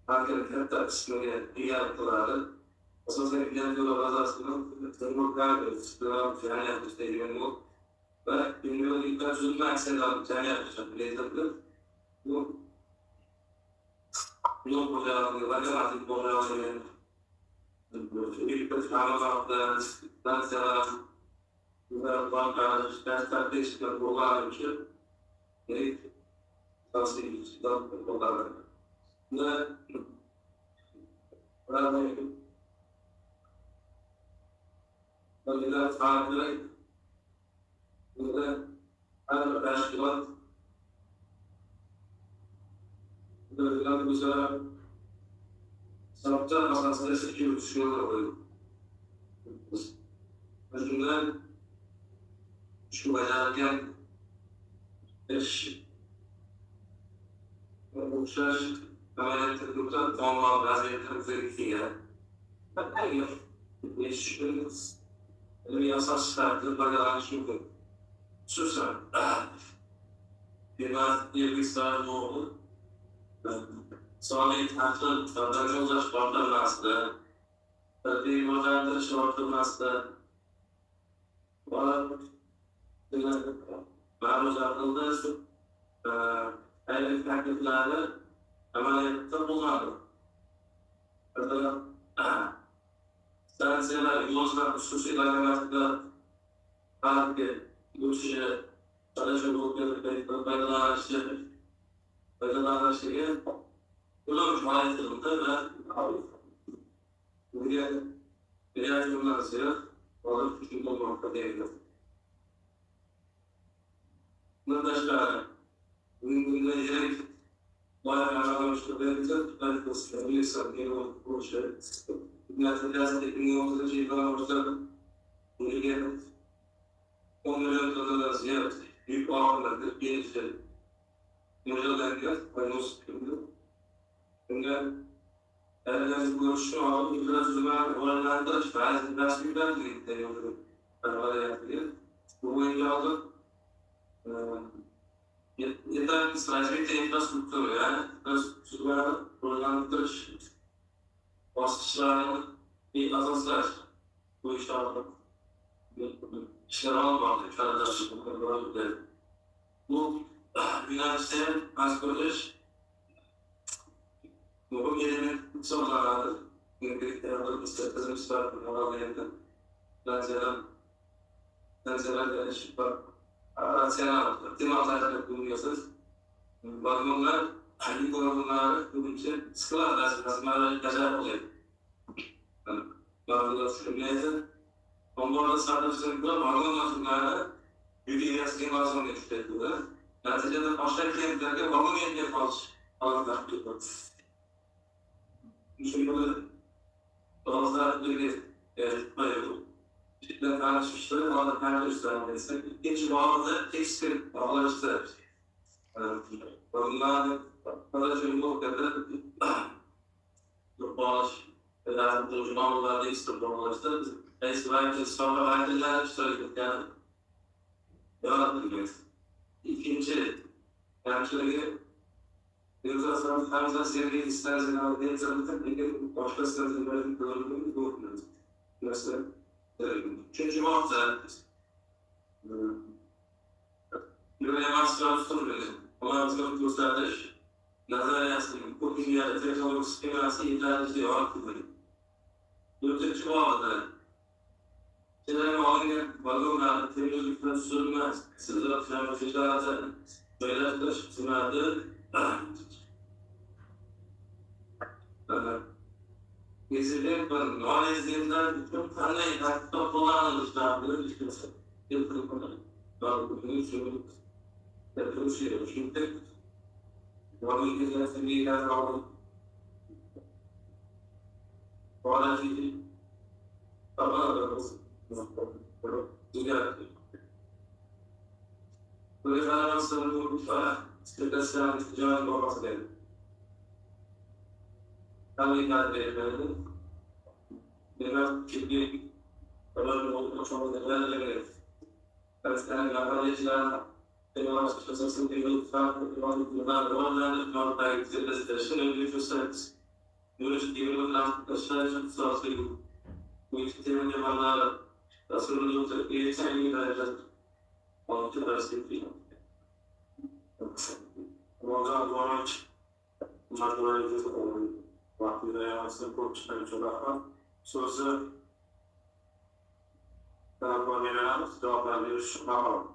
hareketler kısmını iyi yaptılar. Aslında genel olarak aslında tırmıklar ve cemiyet işte bu ve bilmiyorum ilk çözülme akseden cemiyet yapacak. Bu yol boyunca vakit boyunca ilk kez anlamakta mesela banka dersler değişiklik olan için tavsiye edilen olarak ve böyle farklı ve her teşkilat böyle güzel sanatçı masasında seçiyor düşünüyorlar. Mesela şu bacarken uçlar ameliyatlarında tamam vaziyetlerimize gidiyor. Her yıl yaşıyoruz. Bir yasal çıkarttığı bacağı şimdi susar. Biraz bilgisayar ne oldu? Sonra internette vatandaş olacak ortamda bir vatandaş ortamda ben uzaklıkta el takipleri ameliyatta bulunmadı. Mesela stansiyeler yolcular hususiyle alakalı hangi bu kişiye çalışmadığı bayılan şeyi bunun faaliyetlerinde ve bir yardımlar ziyade olarak küçük olmakta değildir. Bundan bugün yiyerek bayağı yaşamıştır. Ben de sıkıntı bir bu şey. Biraz teknik olduğu için bana orada bunu gelip 10 milyon dolarlar ziyade büyük ağırlıklar geliştirdi. Mücadeleye ben sıkıntı. Çünkü eğer görüşü alıp biraz zaman oranlarda biraz güzel bir deniyorum. Ben oraya yapayım. Bu boyunca aldım. Yeter ki stratejik infrastruktürü yani süper programlandırış basışlarının bir asaslar bu işe aldım. İşler almadı. Bu yo'nalishda mazkur ish muhim element hisoblanadi. Lanzalarga ish va ratsional optimallarga qo'yasiz. Vagonlar harbiy vagonlari ko'pincha sklad rasmlari bajarib oladi. Vagonlar tushunmaydi. Omborda sardoshliklar vagon mas'ullari yuk egasiga vagonga tushadi. Natijada boshqa klientlarga vagon yetmay qolish holatlari ko'p. Shunday qilib, Cidden tartışmışları, bazı tartışmışlar mesela. İkinci bazı tekstil bağlaştı. Bunlar arkadaşım bu kadar bağış eden uzmanlar tekstil bağlaştı. Eskiden sonra ayrılar söyledik yani. Yaratılmıyor. İkinci, yani şöyle Yıllardan hamza sevgi istersen aldığı zaman peki başka sözlerin bölümünü doğruyoruz. Mesela üçüncü hafta böyle masraf soruyoruz. Ama masraf gösterdir. Nazar yazdım. Bu dünyada teknolojik sisteması ihlal ediyor akıllı. Dördüncü hafta Selam ağabeyim, vagonlar teknolojikten sürmez. Sizler falan fikrata böyle de sürmedi. Gezilen ben analizlerden bütün tanrı hatta kullanılmışlardır düşünsün. Yıldır konu. Ben bunu söyleyeyim. Yapıyorum şimdi. Vagon gezilen bir yer aldım. Bu analizi tamamladım. Dünya. Böyle kanalımızın bu spesifik ticaret olması gerekir. Kami verilmeli. Biraz ciddi kararlı olduğu çoğunlukla verilmeli. Karıştıran yabancılar, Devlet Sosyasyası'nın devlet farklılar, olanlar, North'a yükselmesidir. Öyle fırsat. Yürüyüş devletler, taşlarca sağlıklı. Bu iki temel yapanlar, asırın yoksa eğitimini verecek. Altı perspektif. Ondan sonra bunlar böyle bir vaktiyle yansın korkuşları çoğaltma. Sözü cevaplar verilen cevaplar veriş yapalım.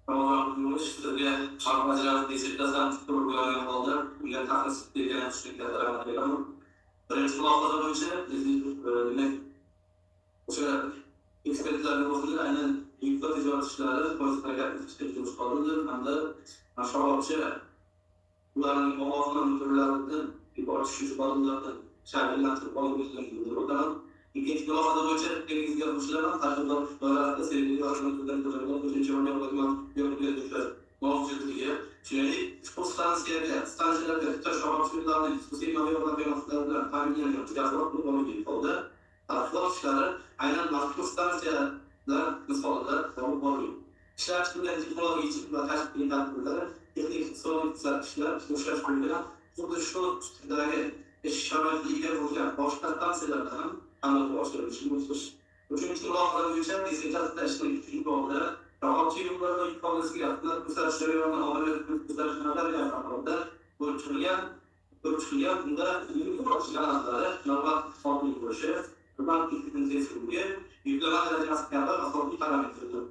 Ama işte bir çarpıcıların dizilmesinden kurgulanan oldu. Millet tanesi dediğine şirketler anlatıyor. Birinci kulakları önce şöyle ekspertlerin oluştuğu aynen yüklü ticaret işleri politikaya gelmiştir. Hem de aşağıya bunların oğlanın türlerinin bir barışçı bağlılarının şehirlendirip olabildiğini buradan ikinci kulakları önce deniz yapmışlardan taşıdılar. Böyle sevgili yarışmacıların türlerinin üçüncü örneğin görüntüye düşer. Mavcı diye. Şimdi bu stansiyelerde taşımaçlarının sosyal medyadan beyanatlarından tahmin ediyor. Ticaret bu konu gibi oldu. Taraflar işleri aynen mahkum stansiyeler misalda tamam oluyor. İşler şimdi teknoloji için ve kaç bin tatlıları teknik sorun işler uğraş bölümler burada şu dergi şartlarıyla olacak başka stansiyelerden anlatılıyor. Şimdi üçüncü kulakları yüksek dizilerde işte üçüncü oldu. Rahatçı yıllarda ifadesi yaptılar. Bu sefer alabilir bu sefer yapmadı. Bu Türkiye bunda yeni başkanları normal formu uğraşıyor. Bunlar ilgili seçimde yükleme derecesi kadar asıl bir parametredir.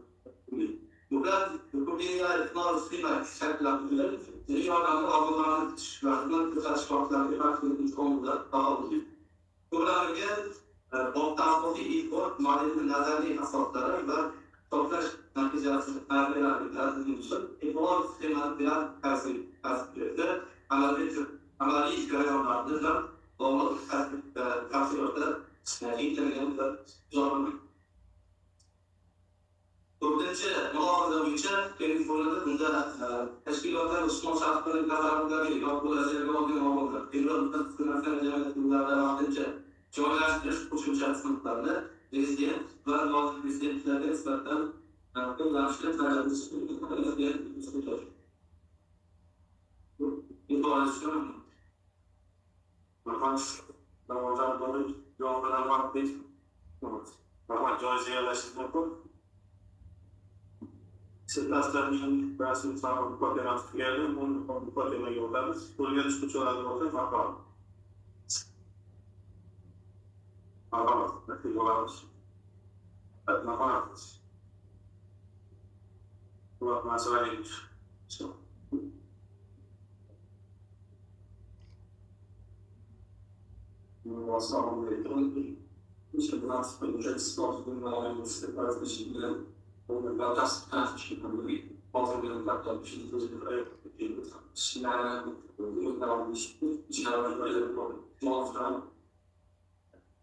Burada dünyada teknolojisiyle şartlarında dünyanın algılarının çıkartmak güzel şartlar yaratılmış konuda daha oluyor. Burada bu transporti ilk o maliyetin nazari asılları ve toplar neticesi yaratılmıştır. Bu sistemin biraz tersi amali görevlerdir ve doğru tersiyorlar. İnternetten zorlanıyor. Dördüncü, muhafaza boyunca telefonlarda bunda teşkilatlar Müslüman şartların kararında geliyor. Bu özellikle olduğu olmalı. Devletten sınırlardan devletlerden artınca çoğalaştırış uçuşan sınıflarında rezidiyet ve bazı rezidiyetlerden nispeten kullanışlı tarafımız rezidiyet bu dolayısıyla Namazdan dolayı yoldan almak değil. Normal joyga yerlashish mumkin. Sirtlaslarning rasmiy soni muhokamasi tugadi. Uni muhokamaga o'tamiz. Qo'lga tushuvchilar bo'lsa maqom. Maqom. Natiq bo'lamiz. Maqom. Bu masalaning Assalamu alaikum. Ich habe das bei der Exportung mal gesehen, und da das kann ich nicht also wir haben da bestimmt so viel schnell und da nicht ich habe mal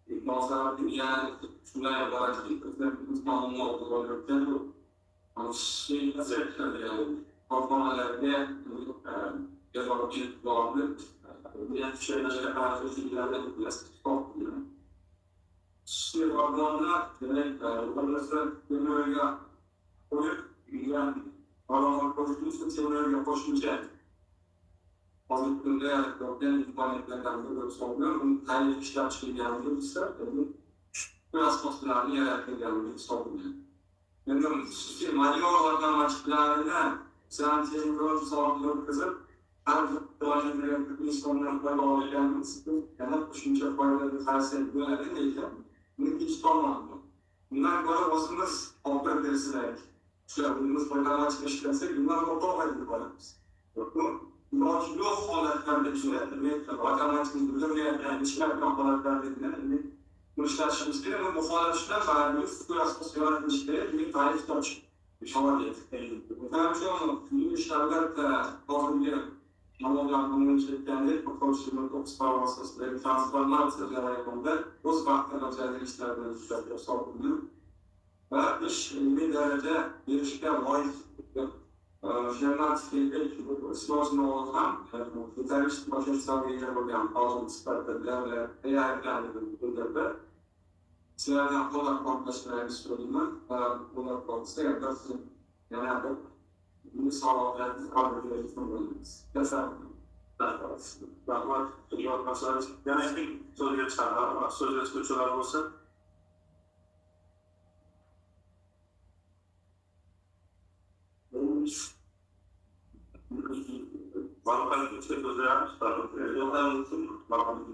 ich muss sagen ja schnell aber ich mal noch oder und sie das ist ja auch mal der der war nicht geworden wir schön dass er hat sich gerade das stop Sivaganda, Olursa, Oyuk, yani adamlar koştuysa çevreye koşmayacak. Azıcıkında yani itibariyetten de soruluyor. Bunun her işler çıkıyor ise biraz postlarını yerlerken gelmeyi soruluyor. Yani mali olarak açıklarında sen çevreye soruluyor kızım. Her dolayısıyla bir sonuna koyma gelmesi ya da düşünce koymaları tersi böyle değil. Bunu hiç olmadı. Bunlar böyle basımız kontrol edilsizler. Bunumuz programı çıkmışlarsa bunlar kontrol edilmeliyiz. Bu holatlarda düşünülebilir. Matematik bütün yani çıkartan holatlarda edilir. Bu işler şimdi bu holatlar bağlı. Bu sosyal ilişkiler bir tarih açık. Bir şey var diye. Ben şu an bu işlerden bazı Anadolu'nun bunun içeriklerinde bu konuştuğumuz Oxford vasıtasıyla transformasyon yapımında bu farklı özellikler işlerden sürekli sorumlu. Ve iş bir derece girişken vay Şenler Türkiye'de sporun olan gitarist başarısal yayınlayan bazı sporlarla değerlendirildiğinde bölümde silahdan kolay kompleksler sorunlar bunlar konusunda yaklaşık genelde bunu sağlayan kadroları sunmalıyız. Mesela Rahmat, cevap masalarımız. Yani bir soruya çağıran, soruya çıkıyorlar olsa. Bakan yüksek özel yoldan unuttum. Bakan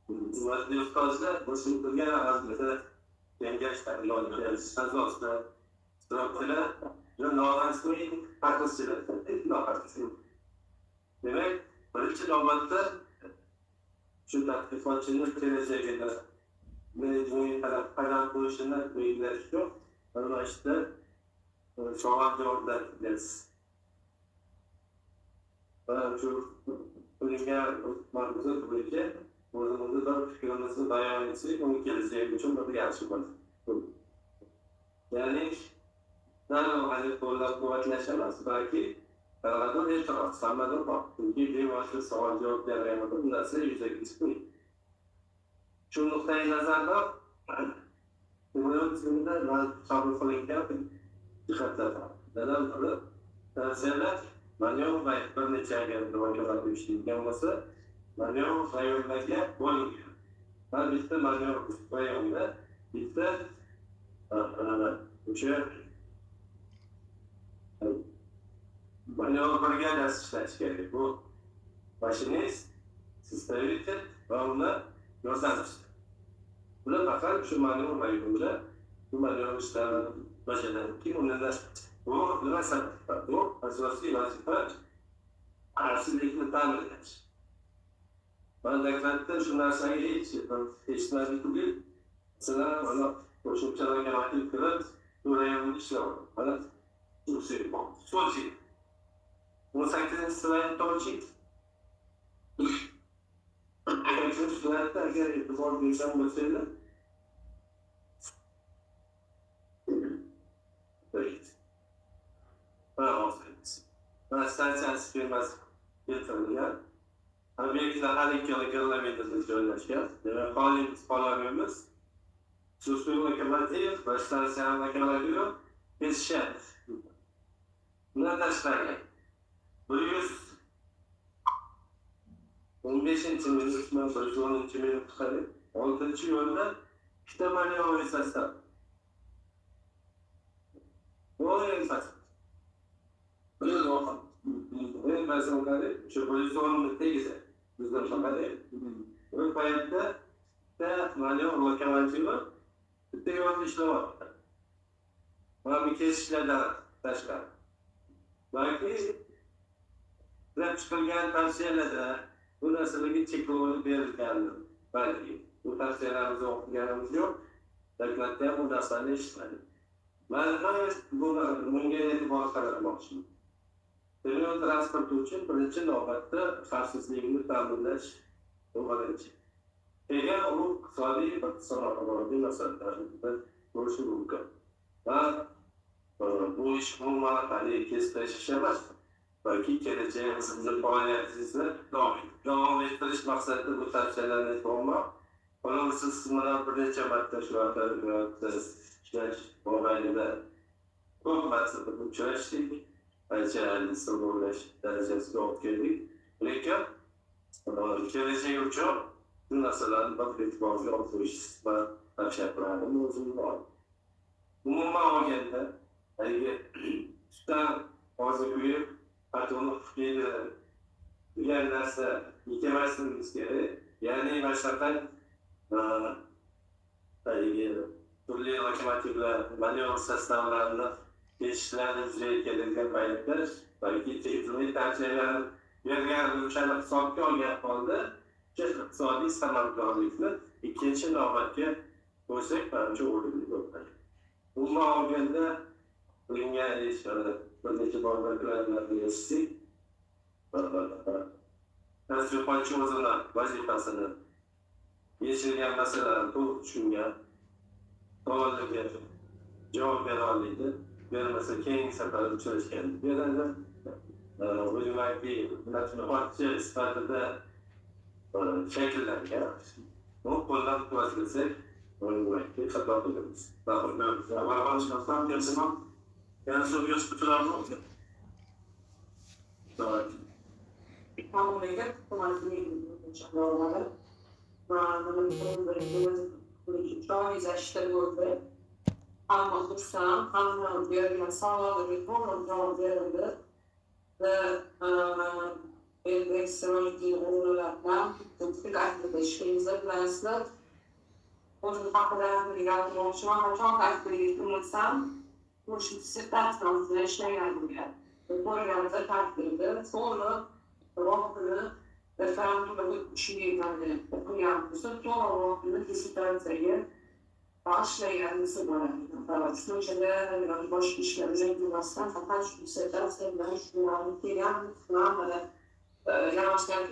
Üniversite fazla basın genel arazide gençler yolda sazosda sırasıyla Jurnaldan sonra arkasıyla demek barışçı nöbette şu tatbifatçının geleceğe kadar mecburi taraf buluşuna bilgiler yok. Ama işte şu an orada deriz. Ben şu ülke markası böylece burada da fikirlerinizi dayanıcı onun geleceği için böyle gerçek var. Yani Dalam hal kuvvetleşemez. Belki aradan bir taraf sanmadan bak. Çünkü bir başka soru cevap veremedi. Nasıl yüze çıkıyor? Şu noktayı nazarda bunun üzerinde ben kabul kılınken dikkatler var. Neden böyle? Tersiyle manevr ve bir neçe geldi vakıflar düştüğü olması manevr ve yönlerine boyunca. Ben işte manevr ve yönler işte Manevr bölgeye ders işler gerek. Bu başınız sistemite ve onu gözlemler. Burada bakar şu manevr bayılınca bu manevr işlerine başlayan kim onunla bu üniversite bu asılası vazife arasındaki tamir eder. Ben deklarette şunlar sayı hiç değil. Mesela ona koşulçadan gelen kırık buraya işler var. Bana çok seviyorum. Çok seviyorum. 18. sıraya doğru Kaçıncı sırada eğer itibar bilsen mesela evet. Bravo olsaydınız. Ben istersen sıkılmaz getirin ya. Hani belki de her iki yılı görülemediğiniz söyleşiyor. Demek halimiz falanımız susuyla kadar değil, baştan senemle kadar diyor. Biz şey ne dersler Buyuz 15. minutman başlığının içimini tutarı 6. yönde ikkita maliya sostav. Voy satsiz. Ben mesela kadar şu pozisyonun tegisi bizden şakada. O payette de maliye lokalayıcı var. Bir de işler var. Bana bir kesişlerden başka. Belki rap çıkılgan tavsiyelerle bu narsalarga cheklovlar berilgandi. Balki bu tavsiyalarimizni o'qiganimiz yo'q. Davlatda ham bu narsani eshitmadik. Men bunga e'tibor qaratmoqchiman. Yo'l transporti uchun birinchi navbatda xavfsizlikni ta'minlash bu birinchi. Keyin u iqtisodiy iqtisodiy masalalarni ko'rishi mumkin. Va bu ish umuman hali kesib tashlash emas. Balki kelajagimizni faoliyatingizni davom ettirish maqsadida bu tavsiyalarni qo'ymoq. Buni siz bilan bir necha marta shu haqda ishlash mobaynida ko'p marta uchrashdik. Ancha sog'lomlash darajasiga olib keldik. Lekin kelajak uchun bu narsalarni bir e'tiborga olish va tavsiya qilaman o'zim bor. Umuman olganda, tutdan hozir qo'yib, patonni degan narsa yetamasligimiz kerak. Ya'ni masalan, turli lokomotivlar, manevr sostavlarini geçişlerini düzeye gelirken payetler, belki teknoloji tavsiyeleri bergan o'shani hisobga olgan holda iqtisodiy samarqandlikni ikkinchi navbatga qo'ysak menimcha o'rinli bo'ladi. Umuman olganda qilingan ishlarni bir necha borlarni eshitdik. Tasdiqlovchi o'zini vazifasini yechilgan masalalarni to'liq tushungan, savollarga javob bera oladi. Vermese keyingi safar uchrashgan beradi. O'zimaki matbuotchi sifatida shakllangan. Bu qo'ldan qo'llasak, o'zimaki xato qilamiz. Barabar kelsin. Yana so'rga chiqishlarmi? Hammaga hamma xursand, hamma bergan savollarga to'g'ri javob berildi va elektron o'rinlardan fikr aytishimizni bilasizlar. O'zim haqida gapirmoqchiman, qachon aytib o'tirsam, o'sha dissertatsiyamda ishlaganimga ko'rganimda taqdirda so'ngra rohini referendumga tushirganimda o'qiganimda to'g'ri dissertatsiyaga başlayanlısı var. Sonuçta boş işlerine girmezsen fakat şu dissertasyonu ben şu an gelen sınavlara yavaştan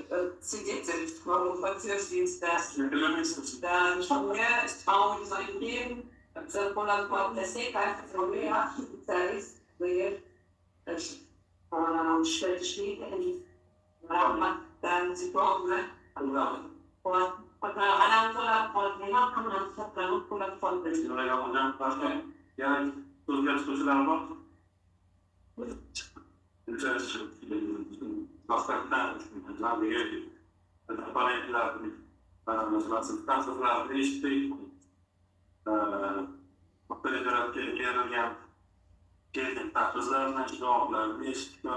sidyetir. Mamul bakıyoruz dersi. Ben şuraya İstanbul Güzelliğin sen kullanmak destek oraya servis ve şirketçiliği ben diplomla أنا أقول لك أنا أقول لك Yani Türkiye suçlar var. Aslında ben de geldim. Parayla mesela sıkıntılar değişti. Operatör gelirken geldim tarzlarına cevaplar değişti.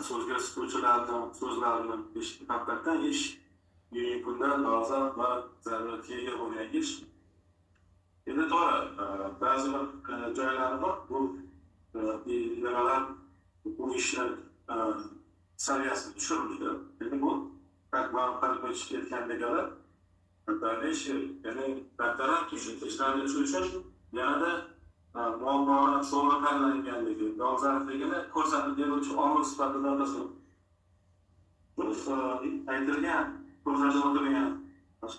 Sözge suçlardan sözlerden işte hakikaten iş yönetiminden nazar ve zaruratiye oynayış. Yine doğru, bazı joylar var, bu idareler bu işler seviyesini düşürmüşler. Yani bu, kalp şirketlerine göre, yani bertaraf işlerinde çalışıyor, yani de muammalar sonra kaynaklanganligi, dolzarfligini ko'rsatib beruvchi omil sifatida tasavvur. Bu aytilgan, ko'rsatib o'tilgan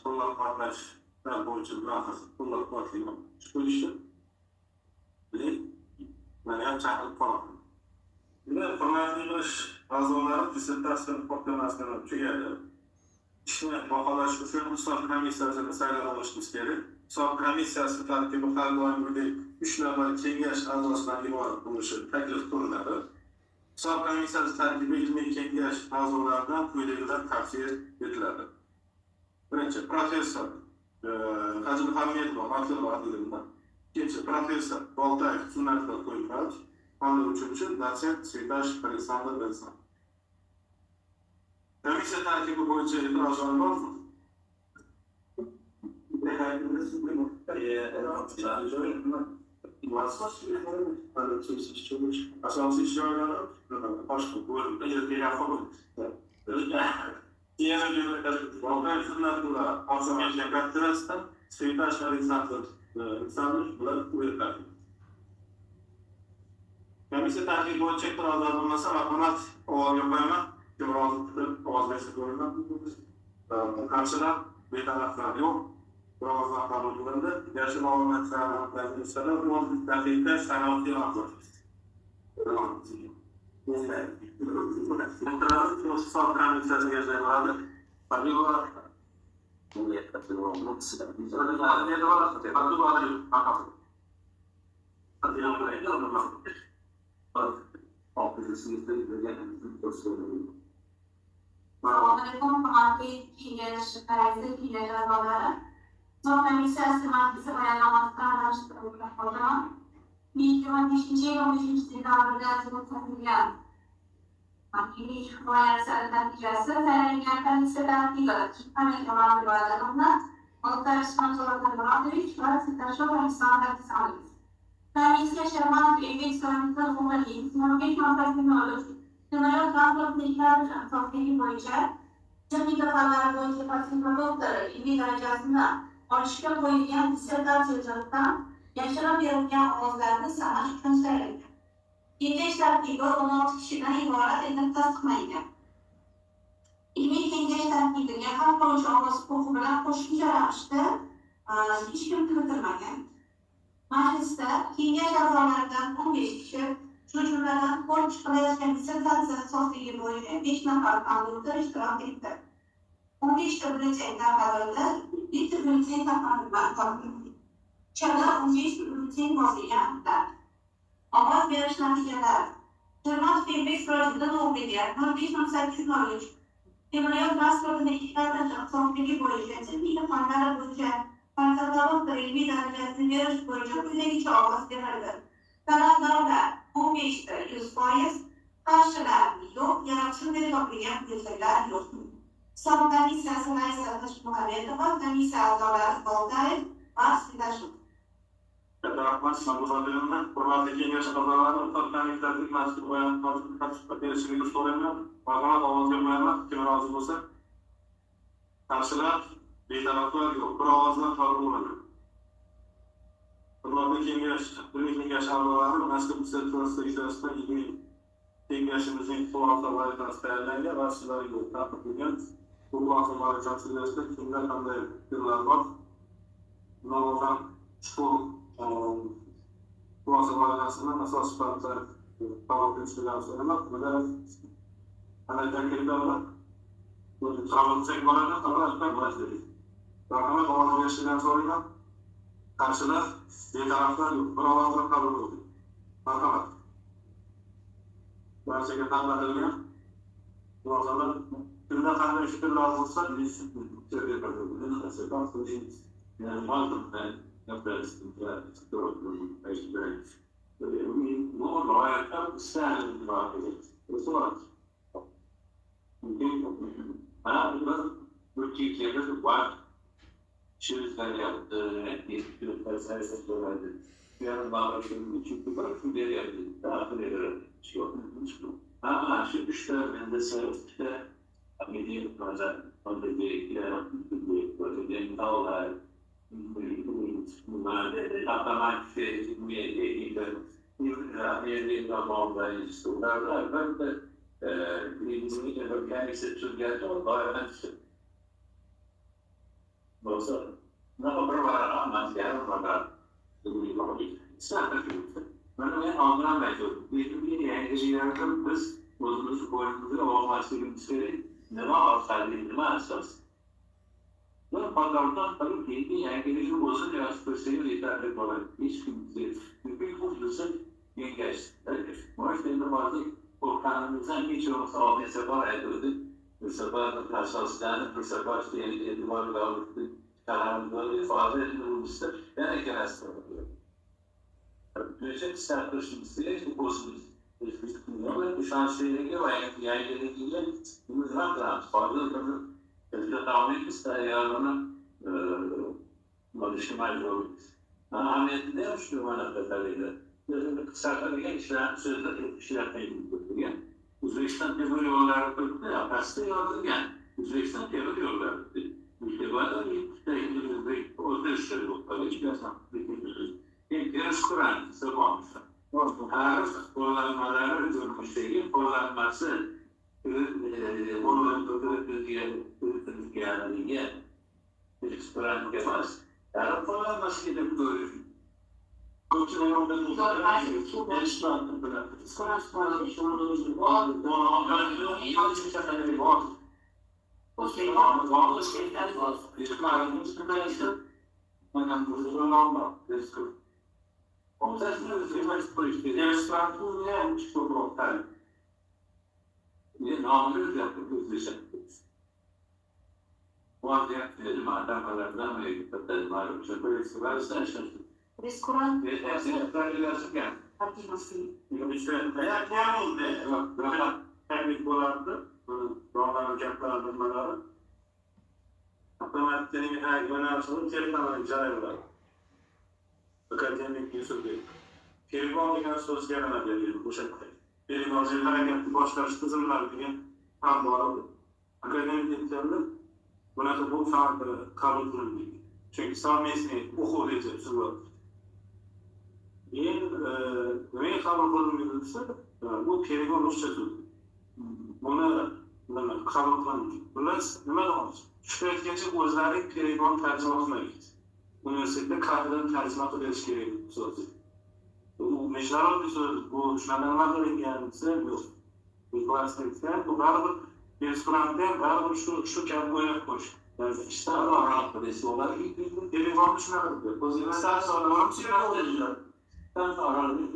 qo'llab-quvvatlashlar bo'yicha loyihasi qo'llab-quvvatlangan ushbu ishni meni ham chaqirib qoladi. Endi hurmatli yig'ilish a'zolari dissertatsiya muhokamasini tugadi. Ishni baholash uchun hisob komissiyasini saylab olishimiz kerak. Hisob komissiyasi tarkibi har doimgidek 3 nafar kengash a'zosidan iborat bo'lishi taklif qilinadi. Hisob komissiyasi tarkibi ilmiy kengash a'zolaridan quyidagilar tavsiya etiladi. Birinchi, professor Hacı Hamiyet var, Hatır var dilimden. İkinci, Profesör Boltayev, Sünnetler Koyukaç. Onda üçüncü, Doçent Seytaş Alexander Belsan. Komisya takibi boyunca itirazlar var mı? Aşağısı işlerler, başka bölümde yerde yapalım. Diğer bölümde Boltayev Sünnetler Asım Şekatıras'tan Seytaş Alexander Belsan bunlar uyarlar. Komisya takibi boyunca itirazlar bulunmasa vatandaş oğul yapayma, Cumhurbaşkanı Oğuzbaşı bölümünden karşılar bir taraflar yok. Ramazan kanunlarında yaşam olmaklarından insanlar 10 dakika sanatı yapıyor. Muhtemelen sosyal kanunları yazıyorlardı. Tabii var. Bu yetkili olmak istedim. Öyle yani var. Adı var. Adı yok. Bak. Ofisinde Assalamualaikum pengantin Inggris Kaiser Inggris Negara. Komisi Aslimat Sebayanan Tanah Sebayanan. Mingguan Disney Komisi Tidak Berdasarkan Kemudian. Ini supaya saat jasa saya ingatkan sedang tiga. Jika mereka berbadan untuk sponsor terbaru, harus kita coba standar sekali. Komisi Sherman David Santer Umali, Morgan Company Technology. Sebenarnya kantor pendidikan dan strategi boyunca jami defalar boyunca pasifik dokter ini derecesinde başka boyunca disertasiya yazarken yaşanan bir ülkenin oğuzlarını sanaş gösterildi. İlginç terkibi 16 kişiden ibaret edip tasmaydı. İlmi ilginç terkibi yakın proje olması kokulan koşunca araçtı, hiç kim kırtırmadı. Mecliste ilginç yazarlardan 15 kişi çocuklardan borç kalayacak disertasiya sosyali boyunca 5 nafar kandırıda iştirak etti. 15 bültenler kalırdı, bir bülten kapanırlar kalırdı. Çada 15 bülten bozuyanlar. Avaz veriş neticeler. Tırnak Filmek projede doğum ediyor. 15.8 knowledge. Temel transportun ekiplerden sosyali boyunca bir fanlara boyunca fantazalık da ilmi derecesini veriş boyunca güzel avaz verirdi. Taraflarla 15'te 100%, karşılar yok, yaratımları toplayan güzeller yok. Son komisya sınavı satış muhabbeti var, komisya azaları Boltayev, Aslidaşım. Rahman Sanguzalı'nın Kur'an'daki yaşamalarının toplantılarının nasıl boyanmasını tartışma birisini sorumlu, bakana bağlı boyanmak kimin razı olsa karşılar bir taraflar yok, Kur'an'dan tartışmaları. Kur'an'daki yaşamalarının nasıl bir sırtınızda içerisinde ilgili tek yaşımızın soğansaları transferlerle karşıları yok. Tartışmalar bu soğansaları transferlerinde kimler kanday yıllar var. Bunlardan şu bu aşamalar arasında nasıl aşamalar bağlı şeyler söylemek ve hani teknikler var. Bu travma çekmelerden tamamen başlıyor. Rakama bağlı şeyler söylemek karşılar bir taraflar yok. Buralarda kabul oluyor. Rakama. Gerçekten anladığım bu aşamalar kimden kanday şükür lazım olsa bir şükür yapabilir. Yani malum ben yapıyorsun ya doğru experience. More loyal stand var. Bu var. Bu Türkiye'de var. Şirketler yaptı, bir pesaysa söylendi. Yani bağlaşım çünkü bakın bir yerde daha bir şey olmuş. Ama şu işler de sevdikte ameliye bazen onda bir böyle dağlar bunlar atamak bir yerli zamanında istiyorlar. Ben de bilimini organik sektörlerde onlardan Dolayısıyla ne var ama diğer var. Ben anlamayacağım. Bir yerde biz bozulmuş boyunca olması gibi ne var sadece ne asas. Ben pazardan tabii ki bir yerde bozulmuş yaşlı yeterli olan hiç kimse bir kuruluşun genç. O yüzden bazı ortamımızdan hiç olmasa o sefer ediyordu. Bu sefer asaslarını bu sefer işte duvarla alıştı. kararlılığı ifade edilmiştir. Ben genelde Göçek sertleşmesi bu bozulmuş. Ama bu şansiyeli ve yayınlarıyla bunlar da fazla da tahmin isteyenlerine malışmaya doğru. Ahmet'in de şu bana kadarıyla. Kısalarıyla işler sözde işler yapıyor. Uzbekistan devlet yolları kurdu ya, hasta yolları yani. Uzbekistan devlet yolları. İşte bana o da işleri bu. Hiç yazmam. Yarış Kur'an sabahmışlar. Her kullanmaları durmuştayım. Kullanması onun yani Yarış Kur'an yapmaz. Yani kullanması gidip görür. Koçun yolunda uzaklaşır. Yarış Kur'an'ı bırakır. Kur'an şunun o şey var. Şeyler var. Kur'an'ın üstünde Manam Burulama, Desco. Ondas mais explicação é desconfortável. E não me dá para dizer. Pode ter matar para dar meio para ter mais o que vai ser bastante. Reskuran É assim para ele assim. aqui assim. Ya ne oldu? Daha teknik olarak doğadan uçaklar bunlar. Otomatiklerin her güne açılıp telefonla cayırlar. Akademik Yusuf Bey. Telefon деген söz gelene geliyor bu şekilde. Telefon hareketli boşlaştırırlar diye tam doğru. Akademiklerinde buna da bu farklı kabul kılınıyor. Çünkü sağ mesleği oku diyecek sıvı. Neye kabul kılınıyorsa bu telefon Rusça sözü. Buna kabul kılınıyor. Bunlar nima olmuş? Shikoyatgacha o'zlari telefon tarjima qilmaydi. Universitetda kadrni tarjima qilish kerak so'zi. Bu международный so'z, bu shunaqa qilingansa yo'q. Klassnikda bu baribir restoranda baribir shu kabi o'ylab qo'yish. Yani ishdan rahat qilish. Ular telefonni shunaqa qildi. O'zini sal sog'lom suyuqlaydilar. Tan aralarında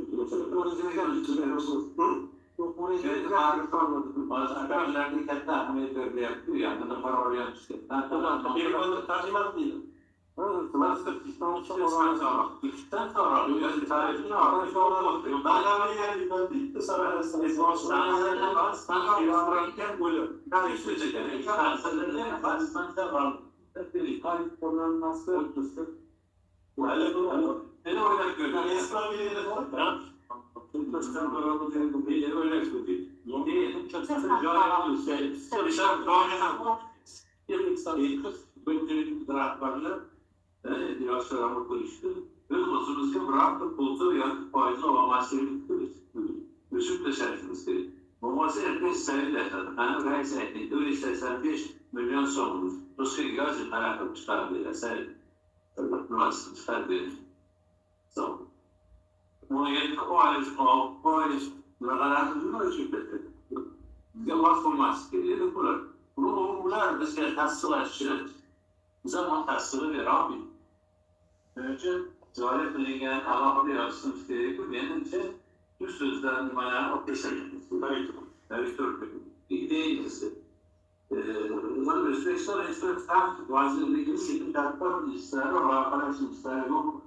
Arkadaşlar dikkatli Ahmet böyle yapıyor ya, bana para oraya çıktı. telefonda tarjima değil. İkisinden sonra yani tarihini alıyor. Bana yani ben bitti sana Standartlarken böyle. Yani işte yani standartlarken Pakistan'da var. Tarih kullanılması ötüsü. Öyle bu. Ne olarak görüyorsun? Esma bilgileri var. Türkistan programı diye bu bilgileri öyle söylüyor. Yeni çok Böyle draftlarla biraz sonra konuştu. Ve uzunuzca bıraktı buldu ya faizi olmaması gerekiyor. Düşük de şartımız değil. Olması herkes sayıda. Ben gayet sayıda. Öyle istersen 5 milyon sonumuz. Rusya'yı gözü merak çıkarabilir. Sayıda. Nasıl çıkarabilir? Son. Bunu yedik o ailesi. Buralarında ne ölçüpleri? Yavaş olmaz gerekiyor. Bunlar bize tasarlaşır. Zaman tasarı ver abi. Önce tuvalet bilgen Allah'ı yarsın gerekiyor. Benimce bu sözden numaralı o peşinlikisi. Evet, iyi değiliz. Bunlar Özbekistan Özbekistan vazirliğinin sekreterler ister o arkadaşın ister yok.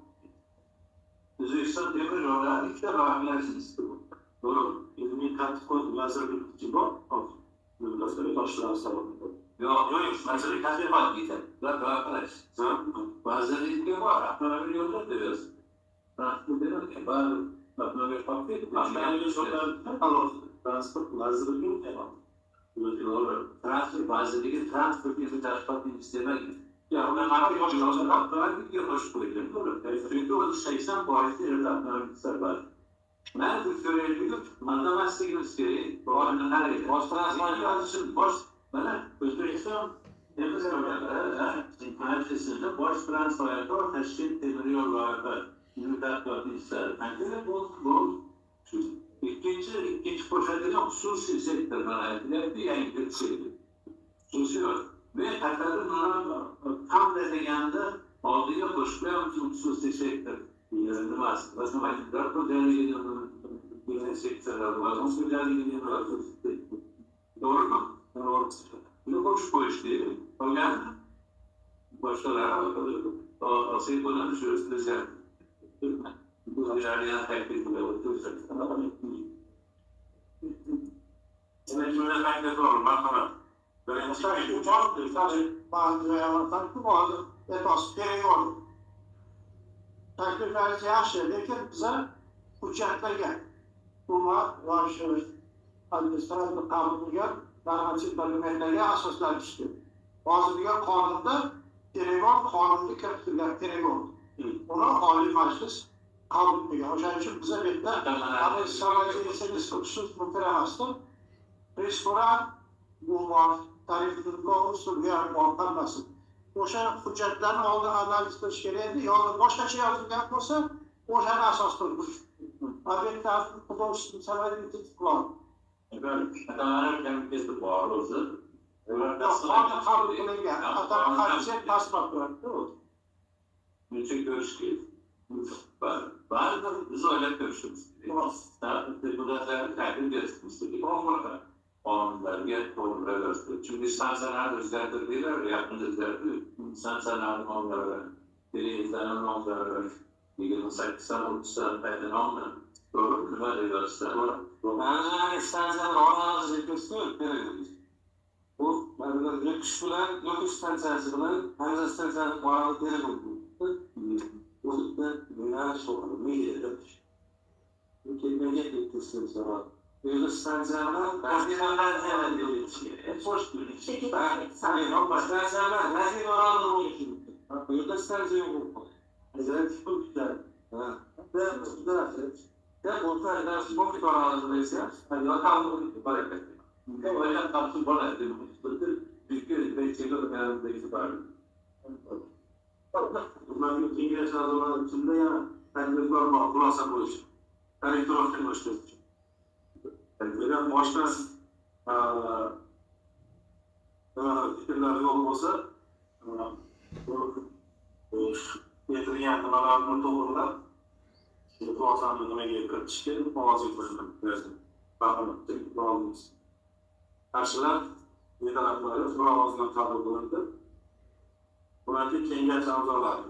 Özbekistan devlet yolları ilk defa rahmelersin istiyor. Doğru. İlmi katkı vazirlik gibi o. Böyle başlığa savundu. Yok, mesela kaçı var gider. Bak arkadaş. Vazirlik var. Aklına bir yolda diyoruz. Rahatlı değil ki. Aklına bir fark değil. Aklına bir yolda alalım. Transport vazirlik mi? Doğru. Transport vazirlik transport bir transport istemek. Ya ben abi yolda aklına bir hoş koydum. Doğru. Çünkü o 80 puanı yerinde aklına bir ser var. Ben bu görevlilik anlaması gerekiyor. Bu anlamda her yerde. Boş transport yazışın. Boş. Bana Özbekistan Üniversitesi'nde boş transferler teşkil ediliyorlardı. Üniversitesi ister. Bence de bu ikinci projedeki hususi sektörler bir yayın şeydi. Hususi var. Ve Katar'ın tam gezegende olduğu koşmayan hususi sektör. Yerinde var. Aslında ben 4 projeyle bir sektörler var. 10 projeyle var. Doğru mu? Doğru. Bunu boş bu iş değil. Fakat Başkaları asıl konuları çözüleceğim. Bu ilerleyen herkes de olacak. Şimdi cümle kaydı sorun. Bakın. Böyle bir şey Çok tabii bazı yalanlar vardı. Etos gerekiyor. Teklifler her lekin bize hujjatlarga var şu administrativ qabulga darhachilik dokumentlarga asoslanishdi. Hozirgi qonunda qonunga kiritilgan tergov. Uni Oliy Majlis qabul qilgan. O'shaning uchun biza bu yerda sanoatchilik xusus muhtaramasiz restoran bu var, tarifli usulga muvofiq o'sha hujjatlarni oldin analiz qilish kerak edi. Yoki boshqacha yozilgan bo'lsa, o'shani asos qilib obyektlarni qurilish sababini tiklab. Qabul qilingan, xabarlar pasport berdi. Müzik görüş değil. Ben de biz öyle görüşürüz. Burada kendim görüşmüştük. Onlar onlara gösterdi. Çünkü insanlar özlerdiler, yakın özlerdi. İnsanlar onlara, biri insanın onlara, 28 sene, 30 sene benden onlara. Doğru mu? Böyle gösterdi. İnsanlar onlara gösterdi. Bu, ben de lüks bilen, lüks stansiyası bilen, hangi stansiyası bağlı değil mi? Bu da dünya sorunu, milyarda. Bu kelimeye gitmişsiniz ama. Lüks stansiyası, hazineler ziyade hoş bir şey. Hayır, ama stansiyası, hazine oranı olduğu için. Lüks stansiyası bu. Hazine çok güzel. Ve bu da orta edersin, bu bir oranındayız ya. Yakalım, bari bekleyin. Öyle kapsın bana edilmiş. Büyük bir çekiyor yanındaki var. Bunların İngiliz adamların içinde ya ben de var kullansa bu iş. Ben itiraf etmiştim. Böyle başka fikirler olmasa bu yetirilen kanalların doğrular bu asanlığına gelip çıkıp vazgeçmiştim. Bakın, tek bağlıyız. Karşılar yetenekleri sonra ağzından kabul kılındı. Buradaki kengaç avzalardı.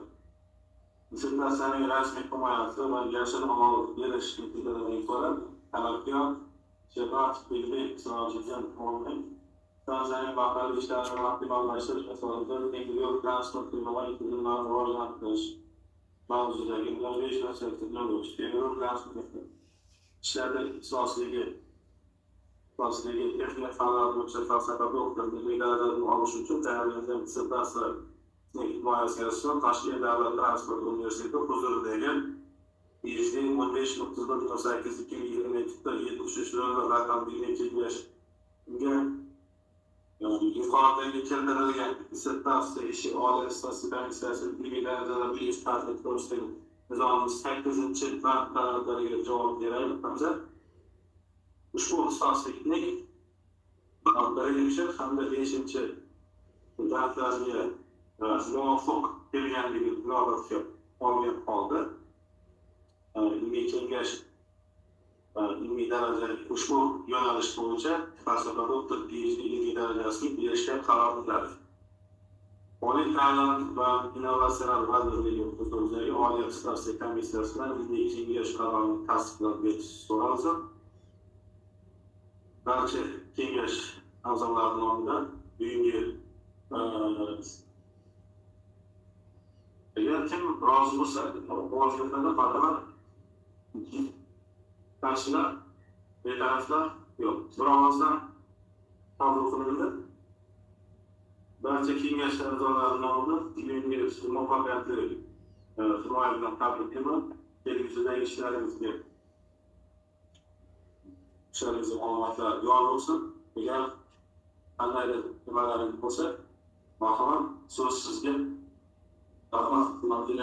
Mesela senin resmi kumayası ve yaşın amalı yerleşikliklerine sonra Anakyan, Şebat, Bilgi, Sınavcıken, Olmayın. Senin bakarlı işlerine optimallaştırış meselesi, Engiliyor, Transport, Ünlüma, İklimler, Organmış, Mağazıda, Gündem, Değişme, Sektirlenmiş, Engiliyor, Transport, İşlerde sosyalliği, sosyalliği, teknik fanlar, bu çeşitli felsefe okudum, liderlerin oluşucu, değerlendiren sırdarsa, teknik muayesiyasyon, Taşkent Devlet Transport Üniversitesi huzurundayken, İzliğin 15.98.2022'de 73 lirada rakam 1.25 yukarıdan geçirdirilgen sırdarsa işi, aile istası, ben istersen bilgilerden bir iş tarifet gösterim. Nizamımız 8. taraflara göre cevap verelim. Ushbu ixtisoslikning birinchi hamda 5-chi hujjatlarga muvofiq kelganligi inobatga olgan holda ilmiy kengash ilmiy darajalik ushbu yo'nalish bo'yicha falsafa doktor PhD ilmiy darajasiga erishishga qaror qiladi. Oliy ta'lim va innovatsiyalar vazirligi huzuridagi Oliy ixtisoslik komissiyasidan ilmiy kengash qarorini tasdiqlab berish so'ralsa, barcha kengash a'zolari nomidan bugungi agar kim rozi bo'lsa, muvofiqlikda faqat qarshilar, betaraflar yo'q. Bir ovozdan qabul qilindi. Barcha kengash a'zolari nomidan bugungi muvaffaqiyatli himoya bilan tabriklayman. Kelgusida ishlaringizga işlerimizi omadlar yor olsun. Eğer qandaydir nimalaringiz bo'lsa, marhamat so'z sizga. Rahmat, hurmatli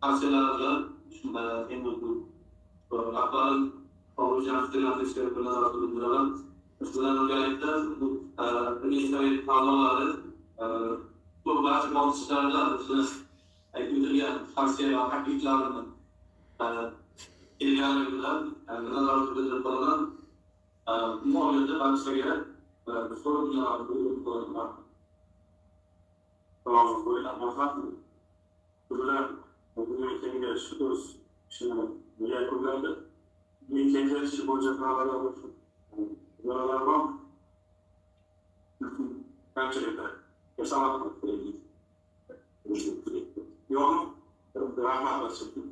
tavsiyeler bilan oluşan stilafisyon bunlara bulunduran, bunların özellikle İsrail kanunları bu bazı konuşmalarda güdüyen tavsiye ve hakiklerinin ilgilenmeden, nazar bildirdiğinden bu oyunda ben size sorunlar bulunduran. Tamam, böyle anlatmak. Bunlar bugün ülkenin yaşıyoruz. Şimdi diğer konularda ülkenin yaşı boyunca kanallar olursun. Bunlar var mı? Bence de yaşamak gerekiyor. Yok mu? Rahmet olsun.